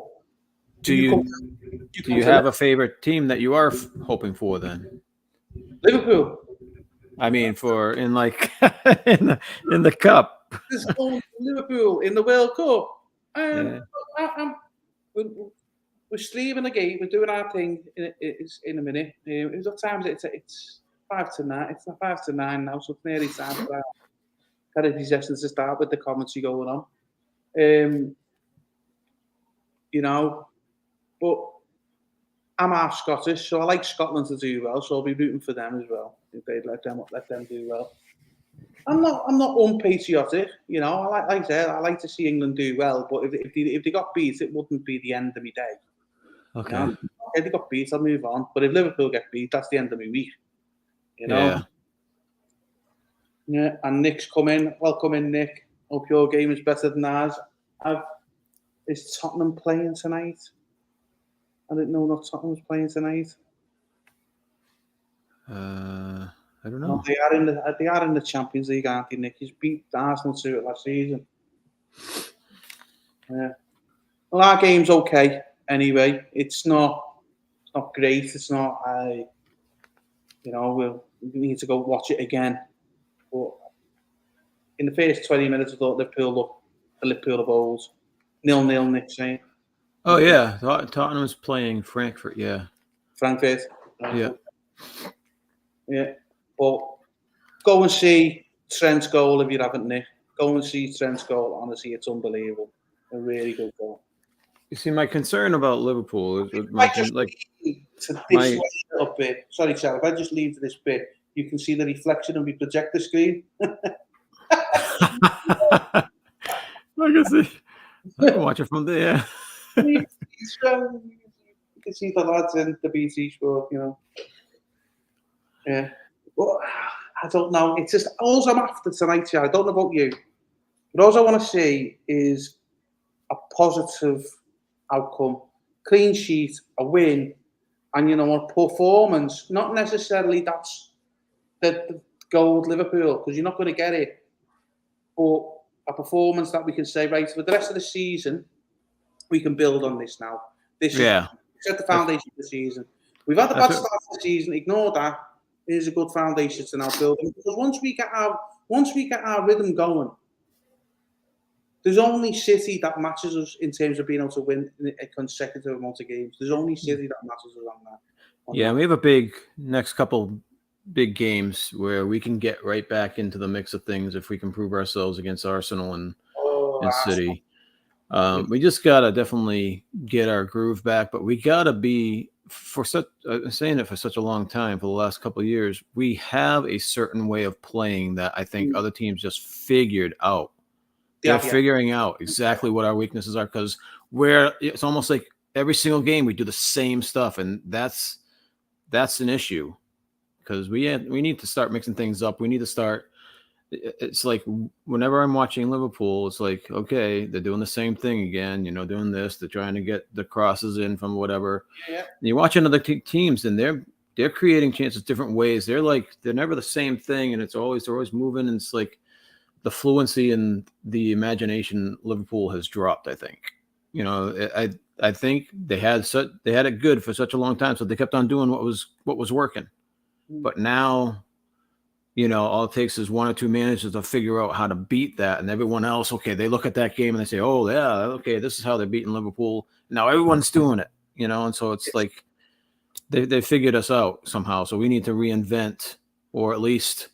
do you have a favorite team that you are hoping for then? Liverpool. I mean, in the cup. This going to Liverpool in the World Cup. We're streaming the game. We're doing our thing in a minute. What time is it? It's 5 to 9. It's not 5 to 9 now, so it's nearly time for our Kennedy sessions to start with the commentary going on. But I'm half Scottish, so I like Scotland to do well. So I'll be rooting for them as well if they'd let them do well. I'm not unpatriotic, Like I said, I like to see England do well, but if they got beat, it wouldn't be the end of my day. Okay. If they got beat, I'll move on. But if Liverpool get beat, that's the end of my week. Yeah. Yeah. And Nick's coming. Welcome in, Nick. Hope your game is better than ours. Is Tottenham playing tonight? I didn't know that Tottenham was playing tonight. I don't know. No, they are in the Champions League, aren't they, Nick? He's beat Arsenal to it last season. Yeah. Well, our game's okay anyway. It's not great. It's not. We need to go watch it again. But in the first 20 minutes, I thought Liverpool looked the Liverpool of old. 0-0, Nick saying. Oh yeah, Tottenham's playing Frankfurt. Yeah. Frankfurt. Yeah. Yeah. But go and see Trent's goal if you haven't, Nick. Go and see Trent's goal. Honestly, it's unbelievable. A really good goal. You see, my concern about Liverpool is little bit. Sorry, Charlie. If I just leave to this bit, you can see the reflection of the projector screen. I can watch it from there. You can see the lads in the BT Sport, Yeah. But I don't know. It's just all I'm after tonight, Charlie. I don't know about you, but all I want to see is a positive outcome, clean sheet, a win, and a performance. Not necessarily that's the gold Liverpool, because you're not going to get it, but a performance that we can say, right, for the rest of the season, we can build on this now. Set the foundation of the season. We've had a bad start of the season. Ignore that. It is a good foundation to now build. Because once we get our rhythm going, there's only City that matches us in terms of being able to win a consecutive amount of games. There's only City that matches us on that. We have a next couple big games where we can get right back into the mix of things if we can prove ourselves against Arsenal and City. We just gotta definitely get our groove back, but we gotta be for such saying it for such a long time, for the last couple of years, we have a certain way of playing that I think other teams just figured out. They're figuring out exactly what our weaknesses are, because it's almost like every single game we do the same stuff, and that's an issue, because we need to start mixing things up. We need to start. It's like whenever I'm watching Liverpool, it's like, okay, they're doing the same thing again, doing this. They're trying to get the crosses in from whatever. Yeah. And you watch other teams, and they're creating chances different ways. They're never the same thing, and they're always moving. And it's like the fluency and the imagination Liverpool has dropped, I think. I think they had it good for such a long time, so they kept on doing what was working. But now, all it takes is one or two managers to figure out how to beat that, and everyone else, okay, they look at that game and they say, oh yeah, okay, this is how they're beating Liverpool. Now everyone's doing it, and so it's like they figured us out somehow. So we need to reinvent, or at least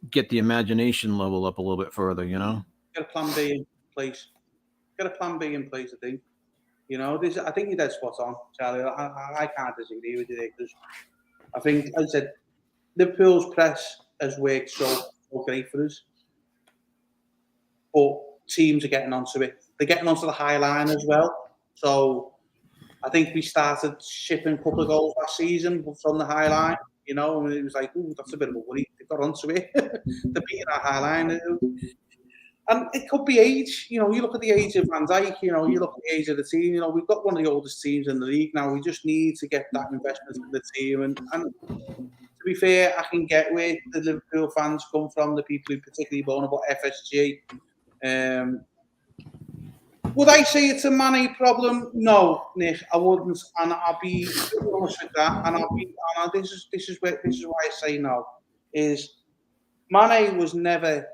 get the imagination level up a little bit further. Get a plan B in place. I think. I think you're dead spot on, Charlie. I can't disagree with you there, because I think, as I said, Liverpool's press has worked so great for us, but teams are getting onto it. They're getting onto the high line as well. So I think we started shipping a couple of goals last season from the high line, and it was like, ooh, that's a bit of a worry. They got onto it. They're beating our high line. And it could be age. You look at the age of Van Dijk, you look at the age of the team. We've got one of the oldest teams in the league now. We just need to get that investment in the team. And to be fair, I can get where the Liverpool fans come from, the people who particularly moan about FSG. Would I say it's a Mane problem? No, Nick, I wouldn't, and I'll be honest with that. And this is why I say no. Is Mane was never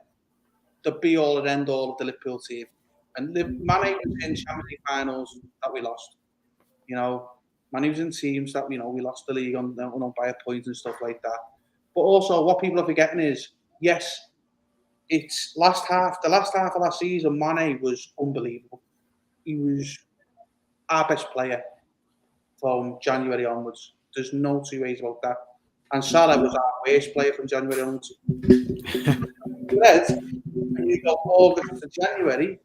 the be all and end all of the Liverpool team, and Mane was in Champions League finals that we lost. Mane was in teams that we lost the league on by a point and stuff like that. But also, what people are forgetting is, yes, it's the last half of last season, Mane was unbelievable. He was our best player from January onwards. There's no two ways about that. And Salah was our worst player from January onwards. When you go August to January,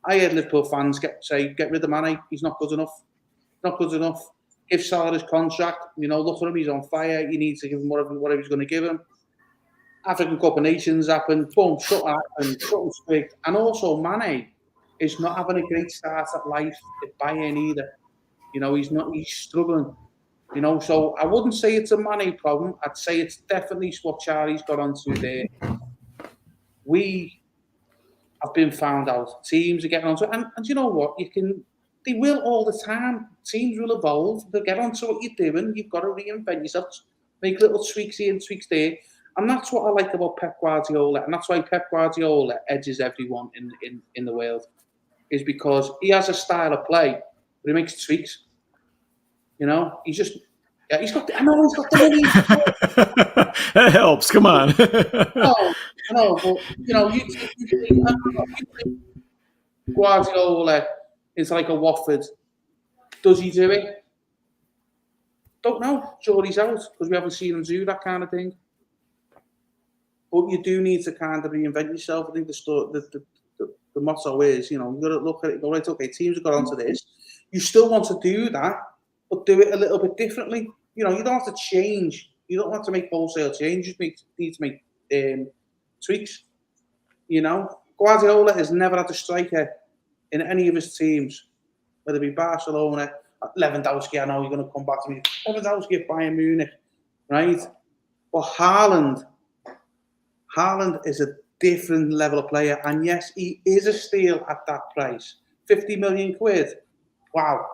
I heard Liverpool fans say, get rid of Mane. He's not good enough. Not good enough. Give Salah his contract. Look at him. He's on fire. You need to give him whatever he's going to give him. African Cup of Nations happened. Boom, something happened. Something squigged. And also, Mane is not having a great start at life at Bayern either. He's struggling. So I wouldn't say it's a Mane problem. I'd say it's definitely what Charlie's got onto there. We have been found out. Teams are getting onto it. And you know what? They will all the time. Teams will evolve. They'll get onto what you're doing. You've got to reinvent yourself. Make little tweaks here and tweaks there. And that's what I like about Pep Guardiola. And that's why Pep Guardiola edges everyone in the world. Is because he has a style of play, but he makes tweaks. He's just... Yeah, he's got the money. That helps. Come on. No, but you take Guardiola into like a Watford. Does he do it? Don't know. Jury's out, because we haven't seen him do that kind of thing. But you do need to kind of reinvent yourself. I think the motto is, you've got to look at it. Go, right, okay, teams have got onto this. You still want to do that, but do it a little bit differently. You don't have to change. You don't have to make wholesale changes. You need to make tweaks. Guardiola has never had a striker in any of his teams, whether it be Barcelona, Lewandowski. I know you're going to come back to me. Lewandowski at Bayern Munich, right? But Haaland is a different level of player, and yes, he is a steal at that price, 50 million quid. Wow.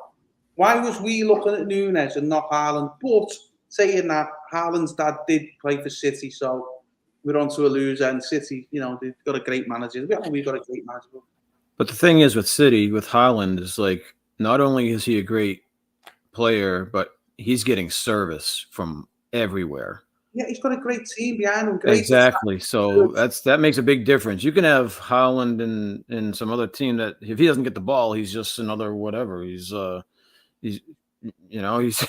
Why was we looking at Núñez and not Haaland? But saying that, Haaland's dad did play for City, so we're on to a loser. And City, they've got a great manager. We've got a great manager. But the thing is with City, with Haaland, is like, not only is he a great player, but he's getting service from everywhere. Yeah, he's got a great team behind him. Exactly. So that makes a big difference. You can have Haaland and some other team that if he doesn't get the ball, he's just another whatever. He's you know, he's.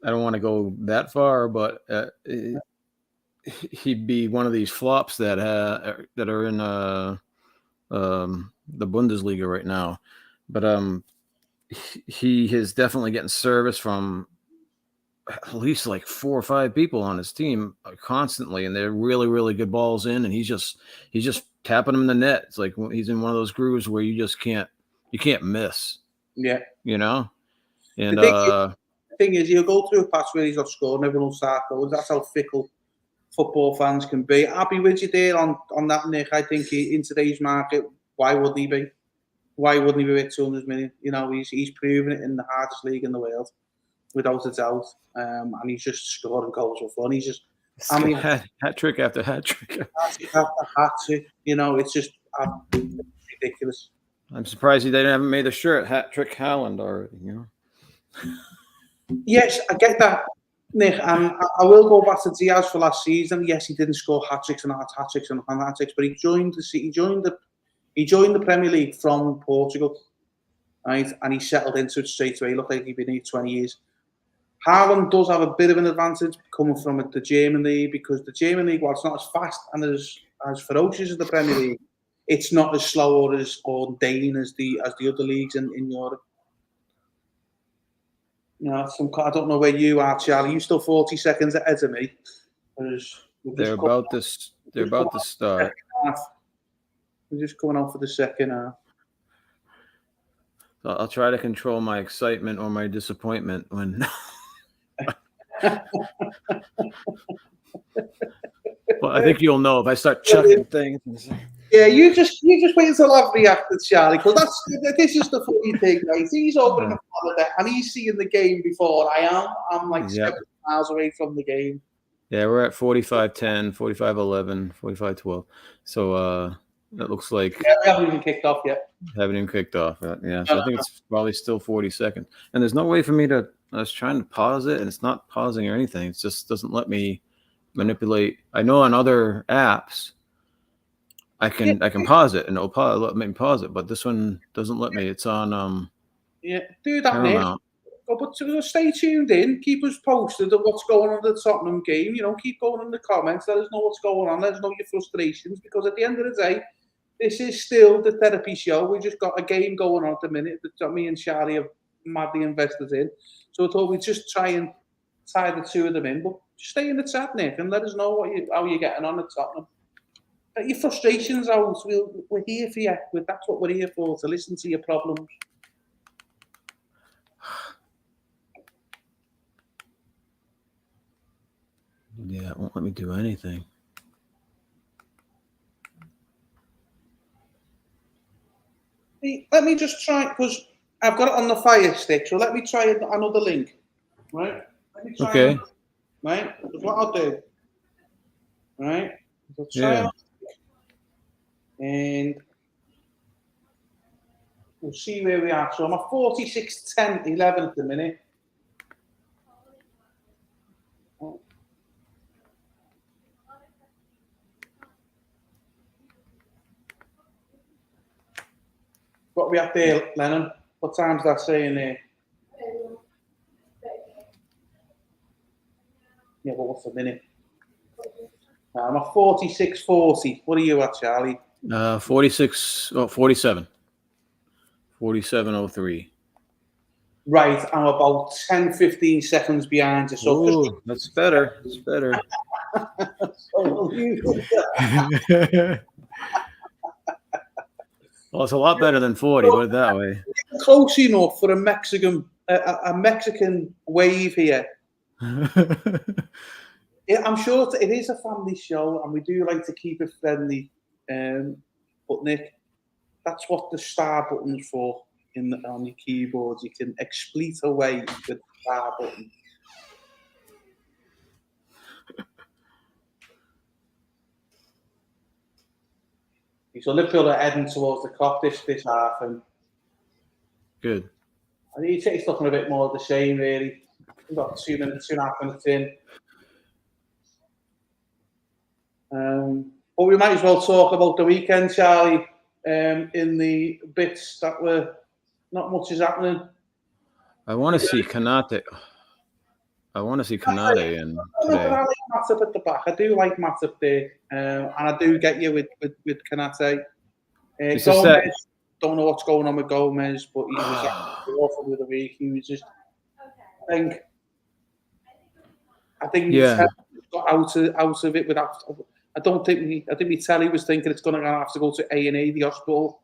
I don't want to go that far, but he'd be one of these flops that are in the Bundesliga right now. But he is definitely getting service from at least like 4 or 5 people on his team constantly, and they're really, really good balls in, and he's just tapping them in the net. It's like he's in one of those grooves where you can't miss. Yeah. You know? And the thing is, he'll go through a patch where he's not scored and everyone will start going. That's how fickle football fans can be. I'll be with you there on that, Nick. I think in today's market, why wouldn't he be? Why wouldn't he be with 200 million? You know, he's proven it in the hardest league in the world, without a doubt. And he's just scoring goals for fun. He's just hat trick after hat trick. Hat trick. You know, it's just ridiculous. I'm surprised they haven't made the shirt hat trick Haaland already. You know. Yes, I get that, Nick, and I will go back to Diaz for last season. Yes, he didn't score hat-tricks and hat-tricks and hat-tricks, but he joined the Premier League from Portugal, right? And he settled into it straight away. He looked like he'd been here 20 years. Haaland does have a bit of an advantage coming from the German league, because the German league, while it's not as fast and as ferocious as the Premier League, it's not as slow or as ordained as the other leagues in Europe. You know, I don't know where you are, Charlie. You still 40 seconds ahead of me. They're about to start. We're just coming out for the second half. I'll try to control my excitement or my disappointment when. Well, I think you'll know if I start chucking things. Yeah, you just wait until I've reacted, Charlie, because this is the funny thing, right? He's over in the holiday and he's seeing the game before I am. I'm like 7 miles away from the game. Yeah, we're at 45-10, 45-11, 45-12. So that looks like we haven't even kicked off yet. Haven't even kicked off yet. Yeah, so I think it's probably still 40 seconds. And there's no way for me to. I was trying to pause it, and it's not pausing or anything. It just doesn't let me manipulate. I know on other apps I can pause it and it'll let me pause it, but this one doesn't let me. It's on do that, Nick. But stay tuned in, keep us posted of what's going on in the Tottenham game. You know, keep going in the comments, let us know what's going on, let us know your frustrations, because at the end of the day, this is still the therapy show. We just got a game going on at the minute that me and Charlie are madly invested in. So I thought we'd just try and tie the two of them in. But stay in the chat, Nick, and let us know how you're getting on at Tottenham. Get your frustrations out. We're here for you. That's what we're here for, to listen to your problems. Yeah, it won't let me do anything. Let me just try, because I've got it on the Fire Stick, so let me try another link. Right? Let me try okay. Right? That's what I'll do. Right? I'll try and we'll see where we are. So I'm at 46-10-11 at the minute. What are we at there, Lennon? What time's that saying there? Yeah, but what's the minute? I'm at 46-40. What are you at, Charlie? 47. 47:03. Right, I'm about 10-15 seconds behind you. So that's better. It's better. Well, it's a lot better than 40. Put it that way. Close enough for a Mexican wave here. I'm sure it is a family show, and we do like to keep it friendly. But Nick, that's what the star button's for on your keyboard. You can expleet away with the star button. So Liverpool are heading towards the clock this half, and good. I think it's looking a bit more of the same, really. We've got 2.5 minutes in. But we might as well talk about the weekend, Charlie, in the bits that were not much is happening. I want to see Kanate. I want to see Kanate in today. I like Matip at the back. I do like Matip there, and I do get you with Kanate. Gomez, don't know what's going on with Gomez, but he was awful with the week. He was just, I think he got out of it without. I think my telly was thinking it's going to have to go to A&E, the hospital,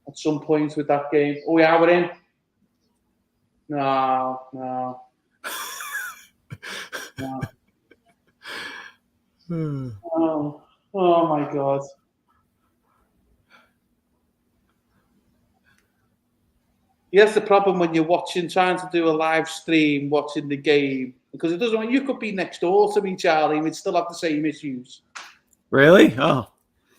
at some point with that game. Oh yeah, we're in. No. No. Oh my God. Yes, the problem when you're trying to do a live stream, watching the game, because it doesn't. You could be next door to me, Charlie, and we'd still have the same issues. Really? Oh.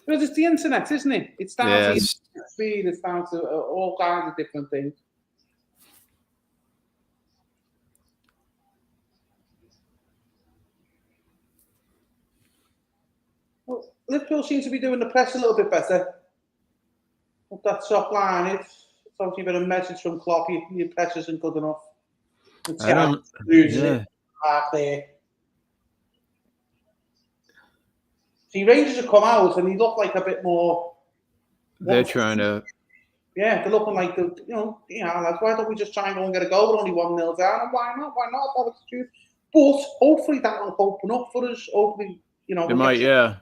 Because it's the internet, isn't it? It's down to speed. It's down to all kinds of different things. Well, Liverpool seems to be doing the press a little bit better. With that top line, it's obviously been a message from Klopp. Your press isn't good enough. I don't. Yeah. There. See, Rangers have come out and he looked like a bit more. They're trying to. Yeah, they're looking like lads, why don't we just try and go and get a goal? We're only 1-0 down, and why not? Why not? That was the truth. But hopefully that will open up for us. Hopefully, It might, yeah.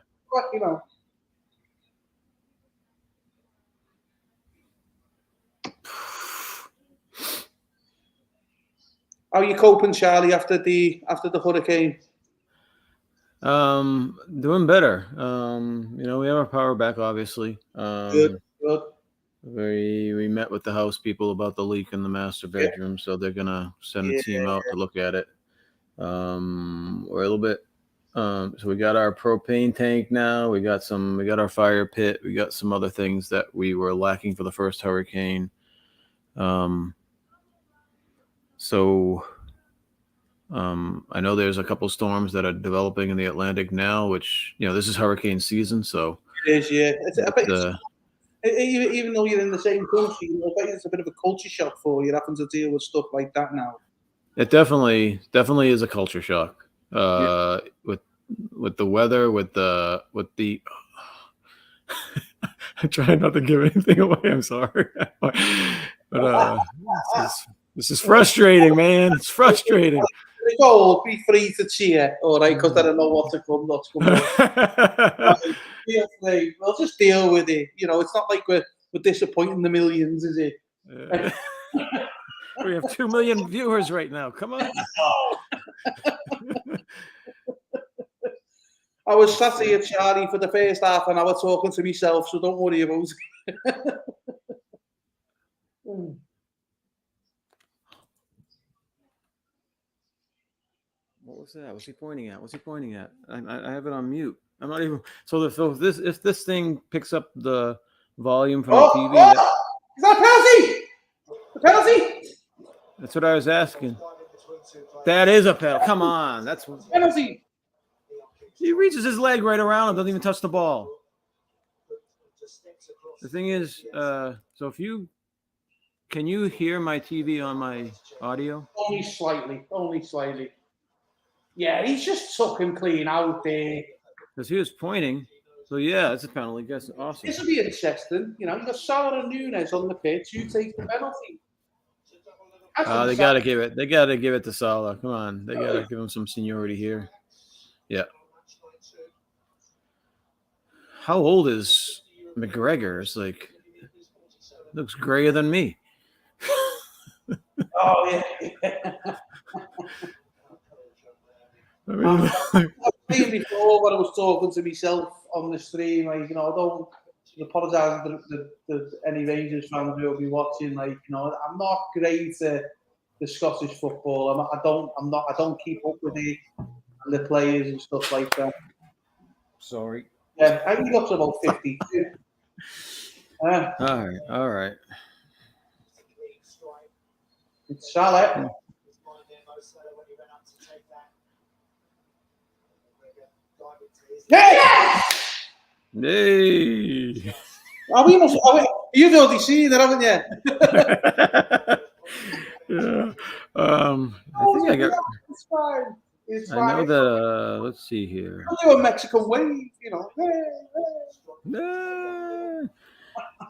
How are you coping, Charlie, after the hurricane? Doing better. We have our power back, obviously. Good. We met with the house people about the leak in the master bedroom, so they're gonna send a team out to look at it. We're a little bit. So we got our propane tank now. We got our fire pit. We got some other things that we were lacking for the first hurricane. I know there's a couple storms that are developing in the Atlantic now, which, this is hurricane season. So it is, yeah. Even though you're in the same country, I bet it's a bit of a culture shock for you having to deal with stuff like that now. It definitely is a culture shock. With the weather, with the I'm trying not to give anything away. I'm sorry. But this is frustrating, man. It's frustrating. Go, be free to cheer, all right, because I don't know what's coming. We'll just deal with it. It's not like we're disappointing the millions, is it? We have 2 million viewers right now. Come on. I was sat here, Charlie, for the first half an hour talking to myself, so don't worry about it. What was that? What's he pointing at? I have it on mute. I'm not even. So if this thing picks up the volume from the TV, is that a penalty? A penalty? That's what I was asking. That is a penalty. Come on, that's penalty. He reaches his leg right around him, doesn't even touch the ball. The thing is, so can you hear my TV on my audio? Only slightly. Yeah, he's just took him clean out there. Because he was pointing. So yeah, it's a penalty. That's awesome. This will be interesting. You got Salah and Nunes on the pitch. You take the penalty. They gotta give it to Salah. Come on. They gotta give him some seniority here. Yeah. How old is McGregor? It's like looks grayer than me. Oh yeah. I've seen before when I was talking to myself on the stream, I don't apologise to any Rangers fans who will be watching. I'm not great at the Scottish football. I don't keep up with it and the players and stuff like that. Sorry. Yeah, I think up to about 52. All right. It's Salah. Yeah! Hey! You've already seen it, haven't you? Yeah. I think I got. It's fine. It's I fine. know that. Let's see here. I'll do a Mexican wave, you know.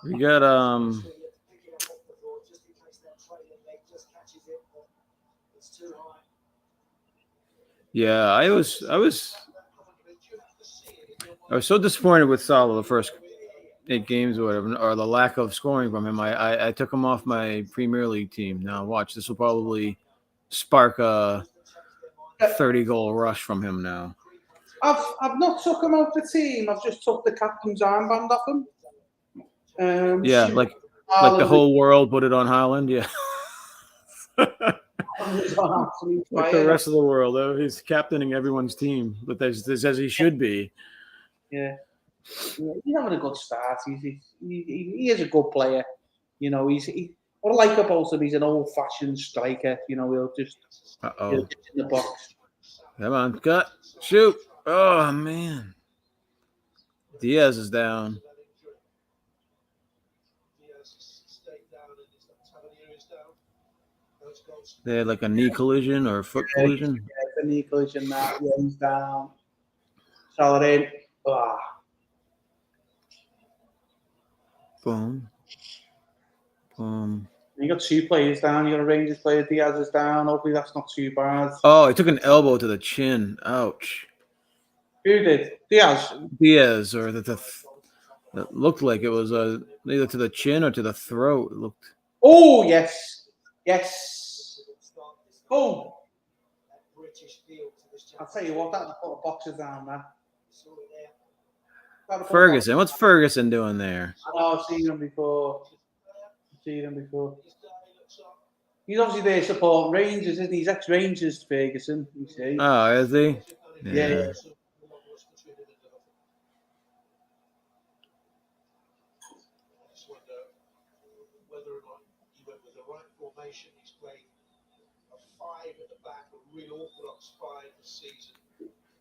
We got Yeah, I was so disappointed with Salah the first 8 games or whatever, or the lack of scoring from him. I took him off my Premier League team. Now watch, this will probably spark a 30-goal rush from him now. I've not took him off the team. I've just took the captain's armband off him. Yeah, like the whole world put it on Haaland. Yeah. Like the rest of the world, though, he's captaining everyone's team, but there's as he should be. Yeah, he's having a good start. He is a good player. You know, what I like about him, he's an old-fashioned striker. You know, he'll just in the box. Come on, cut, shoot. Oh man, Diaz is down. They had like a knee collision or a foot collision. Yeah, it's a knee collision. That he's down. Salah. Boom. You got 2 players down. You got a Rangers player. Diaz is down. Hopefully that's not too bad. Oh, he took an elbow to the chin. Ouch. Who did? Diaz, or that looked like it was either to the chin or to the throat. It looked. Oh yes. Oh. I'll tell you what. That'll put the boxes down, man. Ferguson. What's Ferguson doing there? Oh, I've seen him before. He's obviously there supporting Rangers, isn't he? He's ex-Rangers, Ferguson. You see. Oh, is he? Yeah.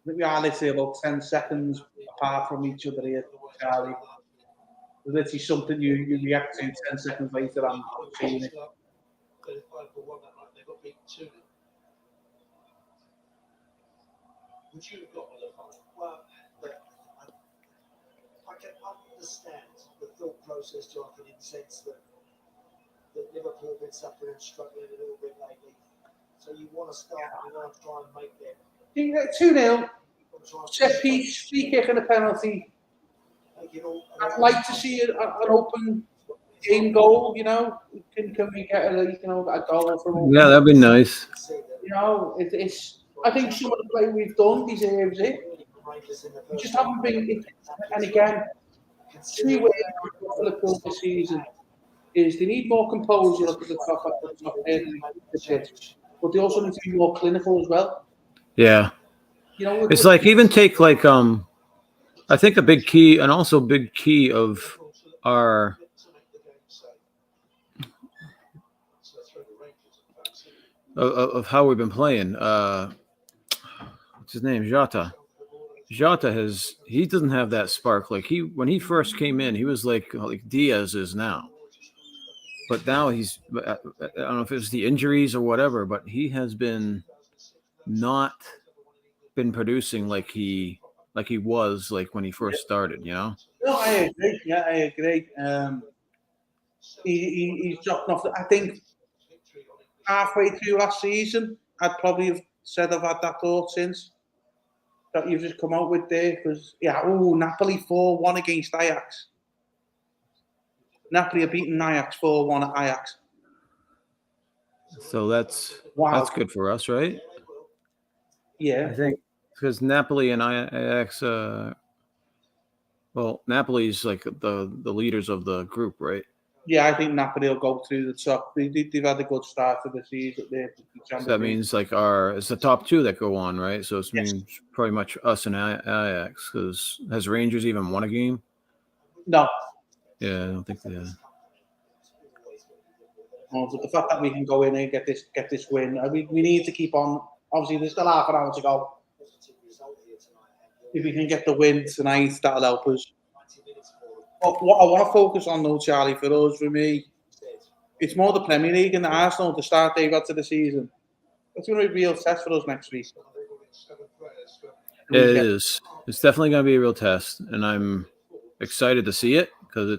We are literally about 10 seconds apart from each other here, Charlie. There's literally something you react to 10 seconds later. I'm seeing it. Would you have got Liverpool? Well, I can understand the thought process, Jonathan, in the sense that Liverpool have been suffering and struggling a little bit lately. So you want to start, you want to try and make them. 2-0. Set piece, free kick and a penalty. I'd like to see an open game goal, you know. Can we get a goal from? Yeah, that'd be nice. You know, it's. I think some of the play we've done deserves it. We just haven't been. And again, 3 ways for Liverpool this season is they need more composure up at the top end of the pitch, but they also need to be more clinical as well. Yeah. You know, it's like even take like I think a big key of our of how we've been playing. What's his name? Jota he doesn't have that spark. Like when he first came in, he was like Diaz is now. But now I don't know if it's the injuries or whatever, but he has not been producing like he was like when he first started, you know? No, I agree. Yeah, I agree. He's dropped off. I think halfway through last season, I'd probably have said I've had that thought since that you've just come out with there because Napoli 4-1 against Ajax. Napoli are beating Ajax 4-1 at Ajax. So that's good for us, right? Yeah, I think because Napoli and Ajax. Napoli's like the leaders of the group, right? Yeah, I think Napoli will go through the top. They've had a good start to the season. So that means like it's the top 2 that go on, right? So it means pretty much us and Ajax. Because has Rangers even won a game? No. Yeah, I don't think they have. But the fact that we can go in and get this win, we need to keep on. Obviously, there's still half an hour to go. If we can get the win tonight, that'll help us. But what I want to focus on, though, Charlie, for me, It's more the Premier League and the Arsenal, the start they've got to the season. It's going to be a real test for us next week. It is. It's definitely going to be a real test, and I'm excited to see it because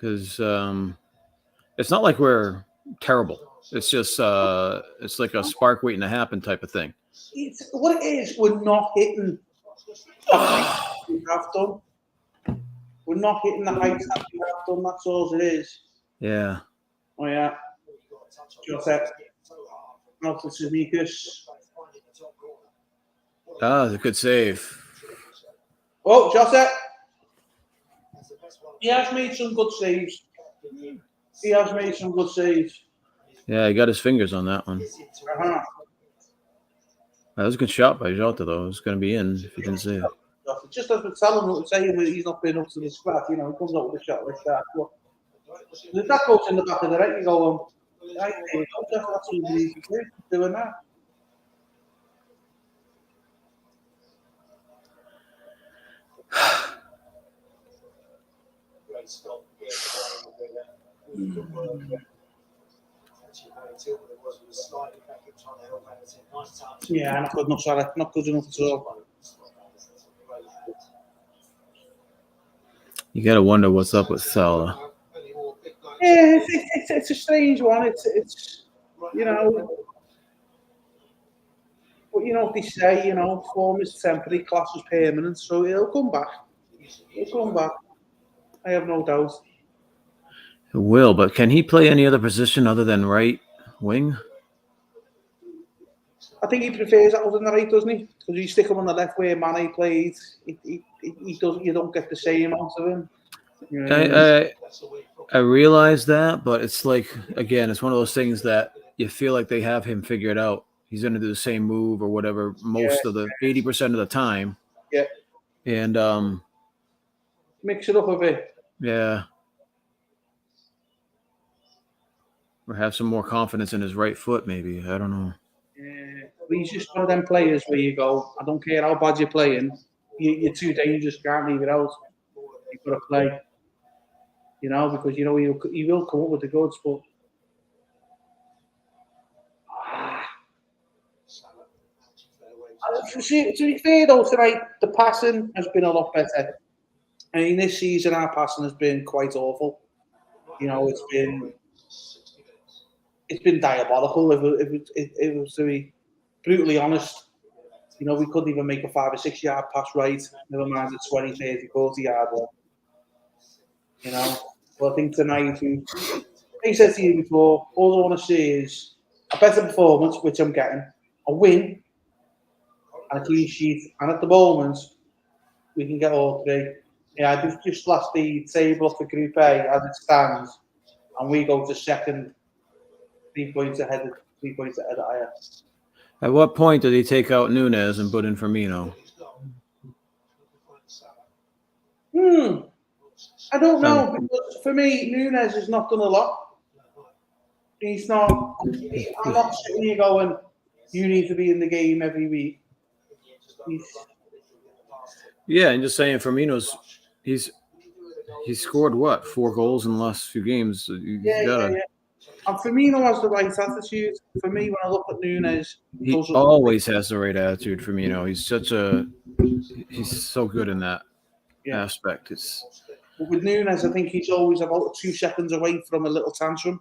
it's not like we're terrible. It's just it's like a spark waiting to happen type of thing. It's, what it is, we're not hitting the heights we have done. We're not hitting the heights that we have done. That's all it is. Yeah. Oh yeah. Joseph. Out to Samikas. It's a good save. Oh, Joseph. He has made some good saves. Yeah, he got his fingers on that one. Uh-huh. That was a good shot by Jota, though. It was going to be in if he didn't save. Just as we're telling him, saying he's not been up to the scratch, he comes out with a shot like that. But if that goes in the back of the net, you go, right, that's what he's doing that. Yeah, not good enough, sorry. Not good enough at all. You got to wonder what's up with Salah. Yeah, it's a strange one. It's you know, but you know what they say, form is temporary, class is permanent, so he'll come back. I have no doubt. It will, but can he play any other position other than right wing? I think he prefers that other than the right, doesn't he? Because you stick him on the left where Mane played, he does. You don't get the same amount of him. I realize that, but it's like, again, it's one of those things that you feel like they have him figured out. He's going to do the same move or whatever most of the 80% of the time. Yeah. And mix it up a bit. Yeah. Or have some more confidence in his right foot, maybe. I don't know. Yeah, he's just one of them players where you go, I don't care how bad you're playing, you're too dangerous, can't leave it out. You've got to play. Because he will come up with the goods, but to be fair though, tonight the passing has been a lot better. I mean, this season our passing has been quite awful. It's been diabolical. If it was to be brutally honest, we couldn't even make a 5 or 6 yard pass right. Never mind a 20, 30, 40 yard one. Well, I think tonight, I said to you before, all I want to see is a better performance, which I'm getting, a win, and a clean sheet. And at the moment, we can get all three. Yeah, I just lost the table for Group A as it stands, and we go to second, 3 points ahead of Ajax. At what point did he take out Nunes and put in Firmino? I don't know, because for me, Nunes has not done a lot. He's not. I'm not sitting here going, you need to be in the game every week. Yeah, and just saying, Firmino's he's scored what, 4 goals in the last few games. Yeah. And Firmino has the right attitude. For me, when I look at Nunes, he always has the right attitude. Firmino, he's so good in that aspect. But with Nunes, I think he's always about 2 seconds away from a little tantrum.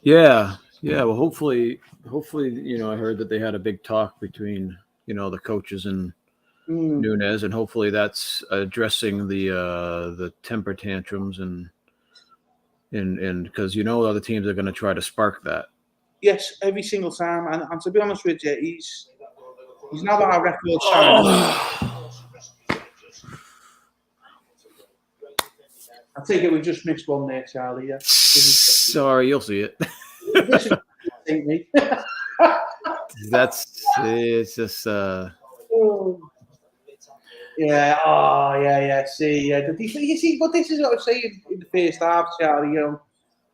Yeah. Well, hopefully, I heard that they had a big talk between the coaches and Nunes, and hopefully that's addressing the temper tantrums and because other teams are going to try to spark that. Yes, every single time, and to be honest with you, he's now our record signing. I take it we just missed one there, Charlie. Yeah. Sorry, you'll see it. It's just. Yeah. Oh, yeah. See, yeah. You see, but this is what I was saying in the first half, Charlie.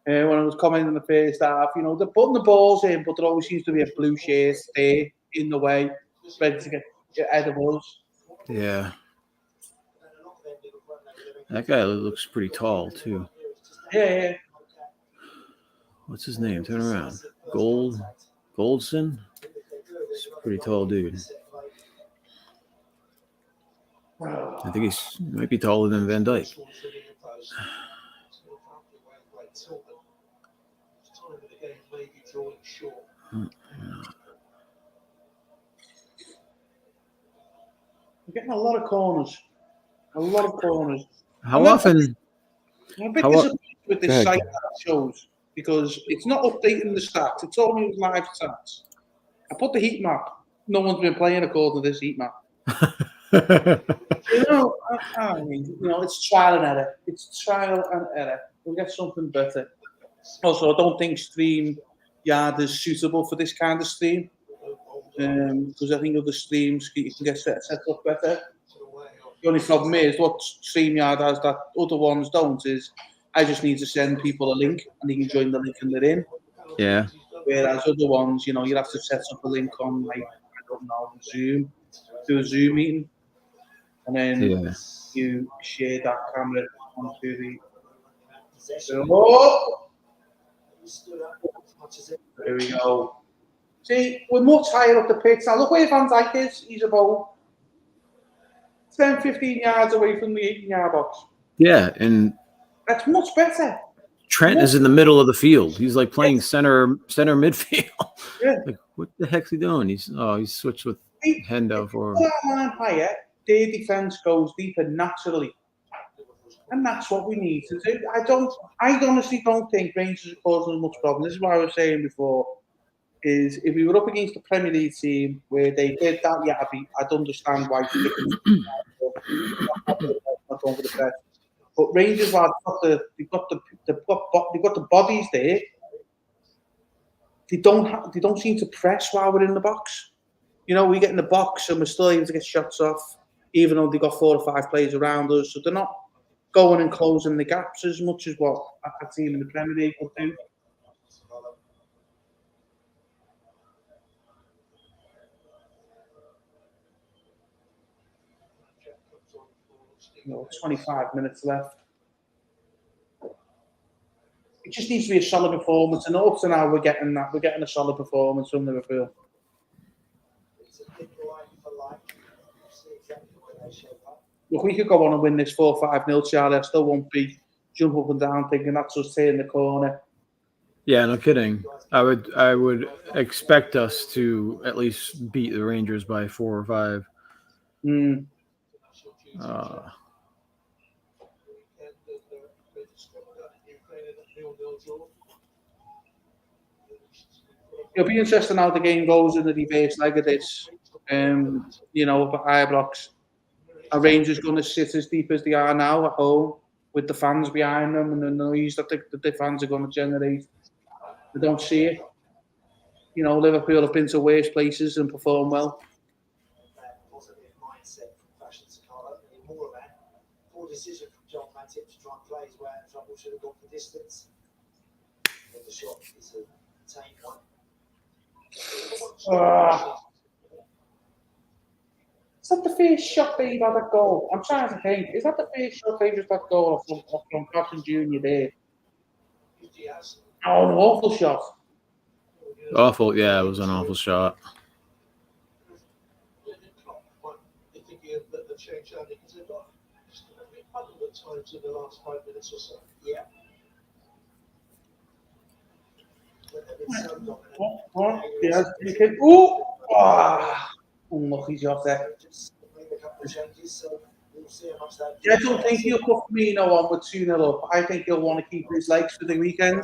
When I was commenting in the first half, they're putting the balls in, but there always seems to be a blue shirt there in the way, ready to get ahead of us. Yeah. That guy looks pretty tall too. Yeah. What's his name? Turn around. Goldson. He's a pretty tall dude. I think he might be taller than Van Dijk. We're getting a lot of corners. How often? I'm a bit disappointed with this site that shows because it's not updating the stats. It's only live stats. I put the heat map. No one's been playing according to this heat map. I mean, it's trial and error. We'll get something better. Also, I don't think StreamYard is suitable for this kind of stream because I think other streams you can get set up better. The only problem is what StreamYard has that other ones don't is I just need to send people a link and they can join the link and they're in. Yeah. Whereas other ones, you have to set up a link on Zoom, do a Zoom meeting, and then you share that camera onto the. There we go. See, we're much higher up the pitch now. Look where Van Dijk is. He's about 10, 15 yards away from the 18-yard box. Yeah, and that's much better. Trent is in the middle of the field. He's like playing center midfield. Yeah. Like, what the heck's he doing? He's switched with Hendo for. Line higher, their defense goes deeper naturally, and that's what we need to do. I honestly don't think Rangers are causing as much problem. This is what I was saying before. Is if we were up against the Premier League team where they did that Yabby, I'd understand why. Not going for the press. But Rangers have got the bodies there. They don't seem to press while we're in the box. We get in the box and we're still able to get shots off, even though they've got 4 or 5 players around us. So they're not going and closing the gaps as much as what a team in the Premier League would do. You know, 25 minutes left. It just needs to be a solid performance, and up to now we're getting that. We're getting a solid performance from Liverpool. Look, we could go on and win this 4-5-0, Charlie. I still won't be jump up and down thinking that's us turning the corner. Yeah, no kidding. I would expect us to at least beat the Rangers by 4 or 5. It'll be interesting how the game goes in the reverse leg of this. Up at higher blocks. Are Rangers going to sit as deep as they are now at home with the fans behind them and the noise that the fans are going to generate? They don't see it. Liverpool have been to worse places and performed well. Poor decision from John Matip to try and play his way out of trouble. Should have gone for distance. But the shot is a tame one. Is that the first shot they've had a goal? I'm trying to think. Is that the first shot they've just had goal from Cotton Jr. there? Oh, an awful shot. Awful, yeah, it was an awful shot. Times in the last 5 minutes or so. Yeah. Yes, you can. Unlucky shot there. I don't think he'll put Firmino on with 2-0 up. I think he'll want to keep his legs for the weekend.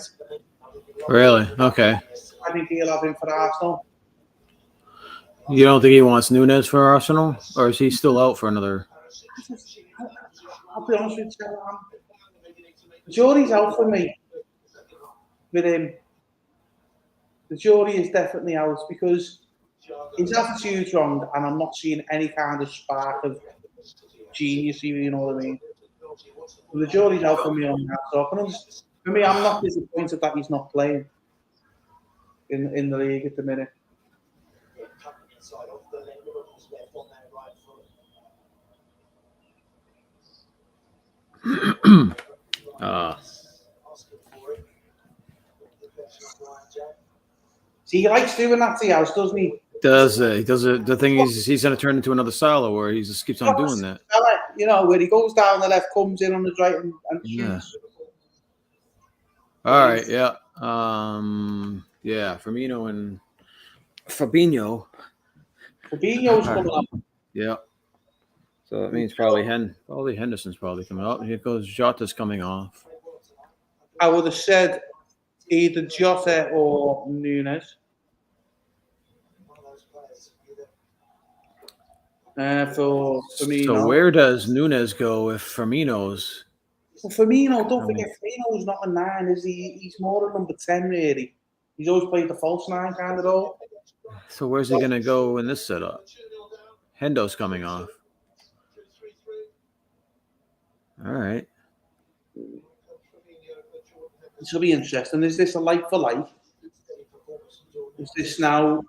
Really? Okay. I think he'll have him for Arsenal. You don't think he wants Nunes for Arsenal? Or is he still out for another? I'll be honest with you, the jury's out for me with him. The jury is definitely out because his attitude's wrong and I'm not seeing any kind of spark of genius, you know what I mean? So the jury's out for me on that. So for me, I'm not disappointed that he's not playing in the league at the minute. See, he likes doing that to House, doesn't he? He does it. The thing is, he's going to turn into another silo where he just keeps on doing that. You know, where he goes down the left, comes in on the right, and shoots. All right, yeah. Firmino and Fabinho. Fabinho's coming up. Yeah. So that means probably Henderson's probably coming up. Here goes Jota's coming off. I would have said either Jota or Nunes. For Firmino. So where does Nunes go if Firmino's? Well, Firmino, don't forget, Firmino's not a 9, is he? He's more a number 10, really. He's always played the false 9 kind of role. So where's he going to go in this setup? Hendo's coming off. All right. This will be interesting. Is this a like for like? Is this now,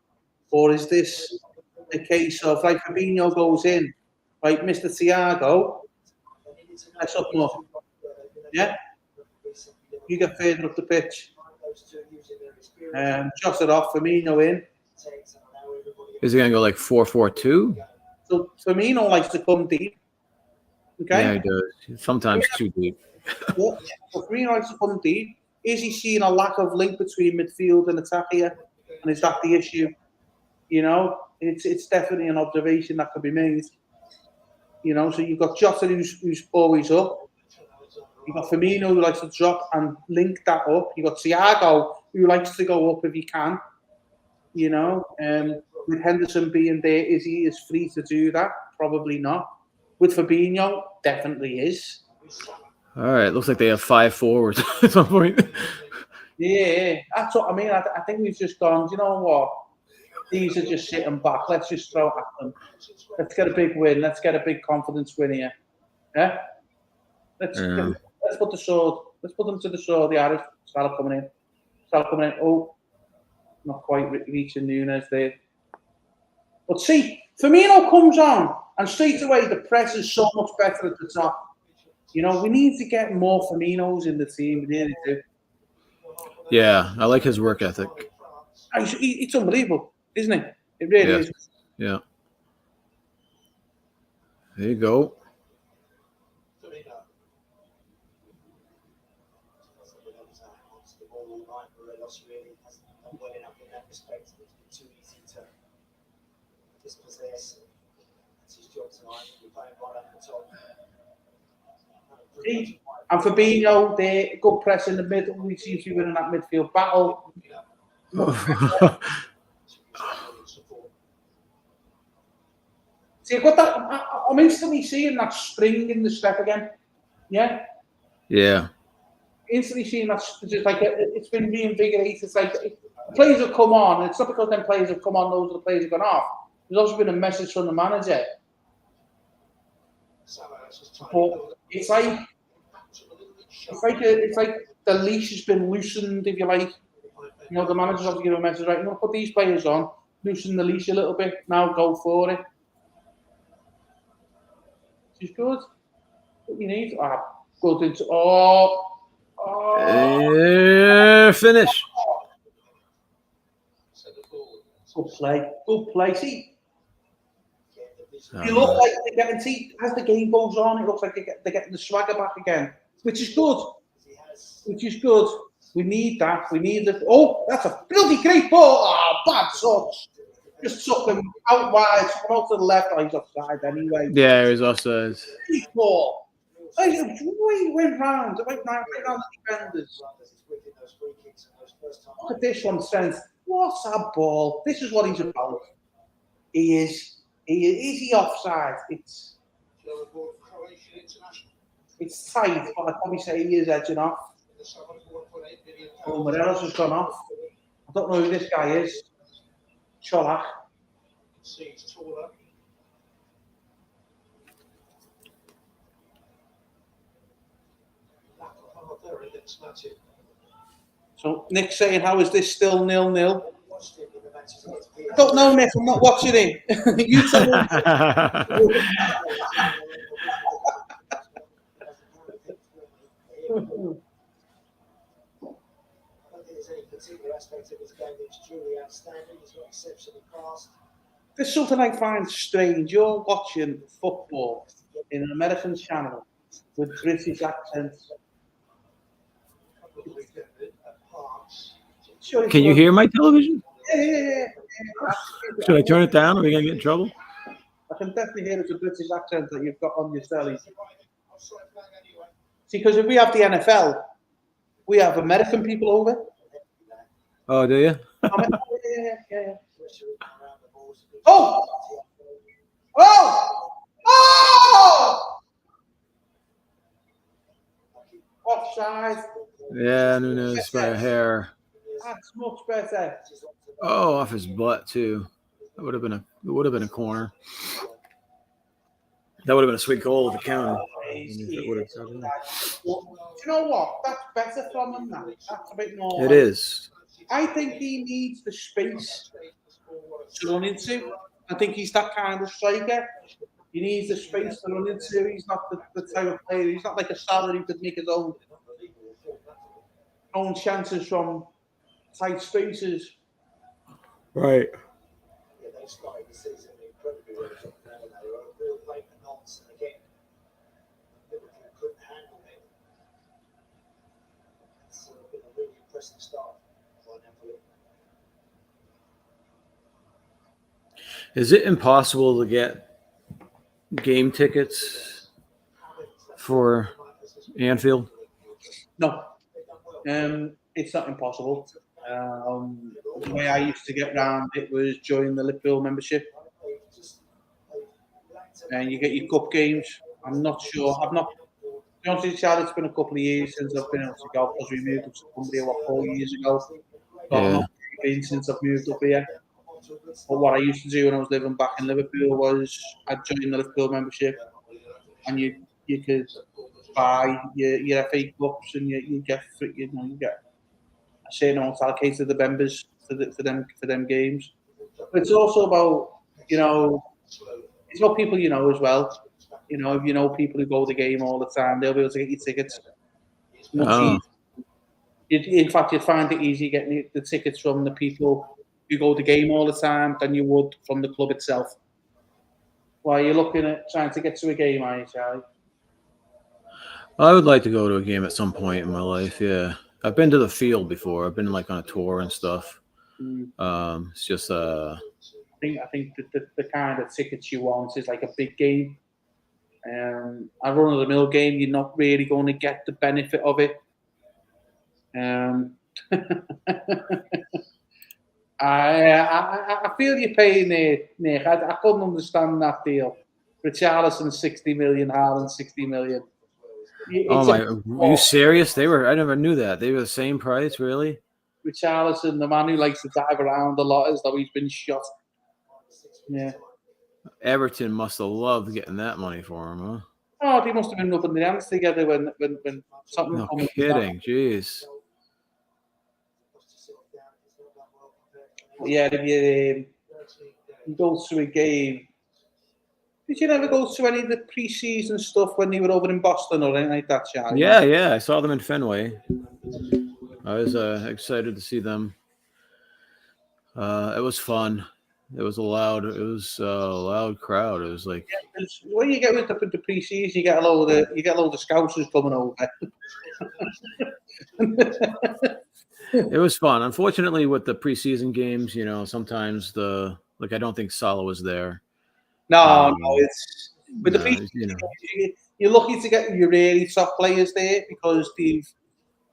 or is this a case of like Fabinho goes in, like Mr. Thiago, that's up more. Yeah? You get further up the pitch. Jot it off, Firmino in. Is he going to go like 4-4-2? So Firmino likes to come deep. Okay? Yeah, he does. Sometimes too deep. Yeah. So Firmino likes to come deep. Is he seeing a lack of link between midfield and attack here? And is that the issue? You know, it's definitely an observation that could be made. You know, so you've got Jota who's always up. You've got Firmino who likes to drop and link that up. You've got Thiago who likes to go up if he can. You know, with Henderson being there, is he as free to do that? Probably not. With Fabinho, definitely is. All right, looks like they have 5 forwards at some point. Yeah, that's what I mean. I think we've just gone, you know what? These are just sitting back. Let's just throw at them. Let's get a big win. Let's get a big confidence win here. Yeah? Let's put the sword. Let's put them to the sword. The Irish. Salah coming in. Oh, not quite reaching Nunes there. But see, Firmino comes on, and straight away the press is so much better at the top. You know, we need to get more Firminos in the team. We really do. Yeah, I like his work ethic. It's unbelievable, isn't it? It really is. Yeah. There you go. And Fabinho, there, good press in the middle. We seem to be winning that midfield battle. See, I've got that. I'm instantly seeing that spring in the step again. Yeah. Yeah. Instantly seeing that. Just like it's been reinvigorated. It's like players have come on. It's not because them players have come on; those are the players have gone off. There's also been a message from the manager. But it's like the leash has been loosened, if you like. You know, the manager's have to give a message, right? You know, put these players on, loosen the leash a little bit. Now go for it. She's good. What you need? Good into finish. Good play. Good play. See. You look like they're getting, see, as the game goes on, it looks like they're getting the swagger back again, which is good. We need that. We need it. Oh, that's a bloody great ball. Bad touch. Just took them out wide, took them out to the left. He's offside anyway. Yeah, he was offside. Great ball. He went round. Right round the defenders. Look at this one, Sense. What's that ball? This is what he's about. He is. Is he offside? It's tight, but I'd probably say he is edging off. Oh, Morelos has gone off. I don't know who this guy is. Cholak. So Nick's saying, how is this still 0-0? I don't know, Nick. I'm not watching it. You tell me. truly outstanding. He's got exceptionally fast. There's something I find strange. You're watching football in an American channel with British accents. Sure, Can you hear my television? Yeah. Should I turn it down? Are we gonna get in trouble? I can definitely hear it's a British accent that you've got on your telly. See, because if we have the NFL, we have American people over. Oh, do you? Yeah. Oh! Offside. Yeah, Nunes by a hair. That's much better. Oh, off his butt too. That would have been a corner. That would have been a sweet goal of the counter. Do you know what? That's better from him now. That's a bit more. It is. I think he needs the space to run into. I think he's that kind of striker. He needs the space to run into. He's not the type of player. He's not like a Salah who could make his own chances from tight spaces. Right. Yeah, they started the season incredibly well. They were a real blatant nonsense. And again, Liverpool couldn't handle it. It's been a really impressive start by Napoli. Is it impossible to get game tickets for Anfield? No, it's not impossible. The way I used to get round it was join the Liverpool membership, and you get your cup games. I'm not sure. I've not. To be honest with you, Charlie, it's been a couple of years since I've been able to go because we moved up to Cumbria 4 years ago. But I've not been since I've moved up here. But what I used to do when I was living back in Liverpool was I'd join the Liverpool membership, and you could buy your FA cups, and you get you get a certain amount allocated to the members for them games. But it's also about it's about people as well. If you know people who go to the game all the time, they'll be able to get you tickets. It's much easier. In fact, you'd find it easier getting the tickets from the people who go to the game all the time than you would from the club itself. Why are you looking at trying to get to a game, are you, Charlie? I would like to go to a game at some point in my life. Yeah, I've been to the field before. I've been like on a tour and stuff. It's just I think the kind of tickets you want is like a big game. A run-of-the-mill game, you're not really going to get the benefit of it. I feel your pain there, Nick. I couldn't understand that deal. Richarlison 60 million, Haaland 60 million. Are you serious? I never knew that. They were the same price, really? Richarlison, the man who likes to dive around a lot, as though he's been shot. Yeah. Everton must have loved getting that money for him, huh? Oh, they must have been rubbing their hands together when something. No kidding, jeez. Yeah, if you go to a game. Did you never go to any of the pre-season stuff when you were over in Boston or anything like that, Charlie? Yeah, I saw them in Fenway. I was excited to see them. It was fun. It was a loud crowd. It was like when you get with the pre-season, you get a load of scousers coming over. It was fun. Unfortunately, with the preseason games, sometimes I don't think Salah was there. No, it's with the preseason. You're lucky to get your really top players there because they've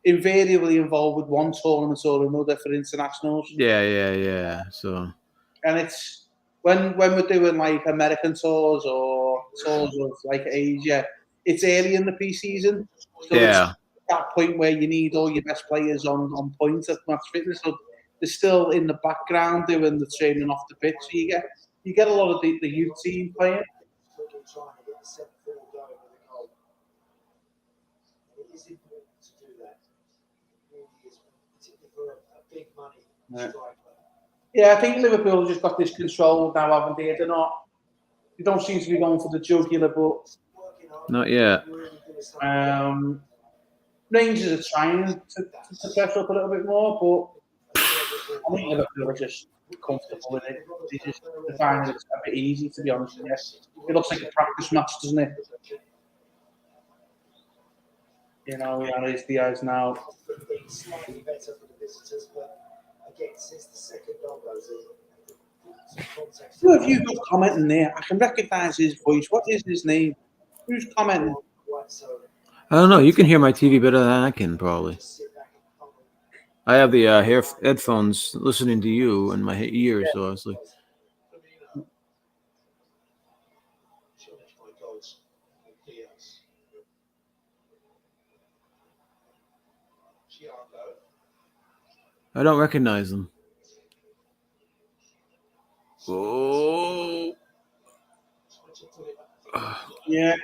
invariably involved with one tournament or another for internationals. Yeah. So, and it's when we're doing like American tours or tours of like Asia, it's early in the preseason. So yeah. It's that point where you need all your best players on point at match fitness. So they're still in the background doing the training off the pitch. So you get a lot of the youth team playing. Yeah, I think Liverpool have just got this control now, haven't they? They don't seem to be going for the jugular, but not yet. Rangers are trying to press up a little bit more, but I think Liverpool are just comfortable with it. They find it a bit easy, to be honest with you. It looks like a practice match, doesn't it? You know, we are Diaz now. Slightly better for the visitors, but again, since the second goal goes in, Who have you got commenting there? I can recognise his voice. What is his name? Who's commenting? I don't know. You can hear my TV better than I can, probably. I have the headphones listening to you in my ears, so I was like, I don't recognize them. Oh. Yeah.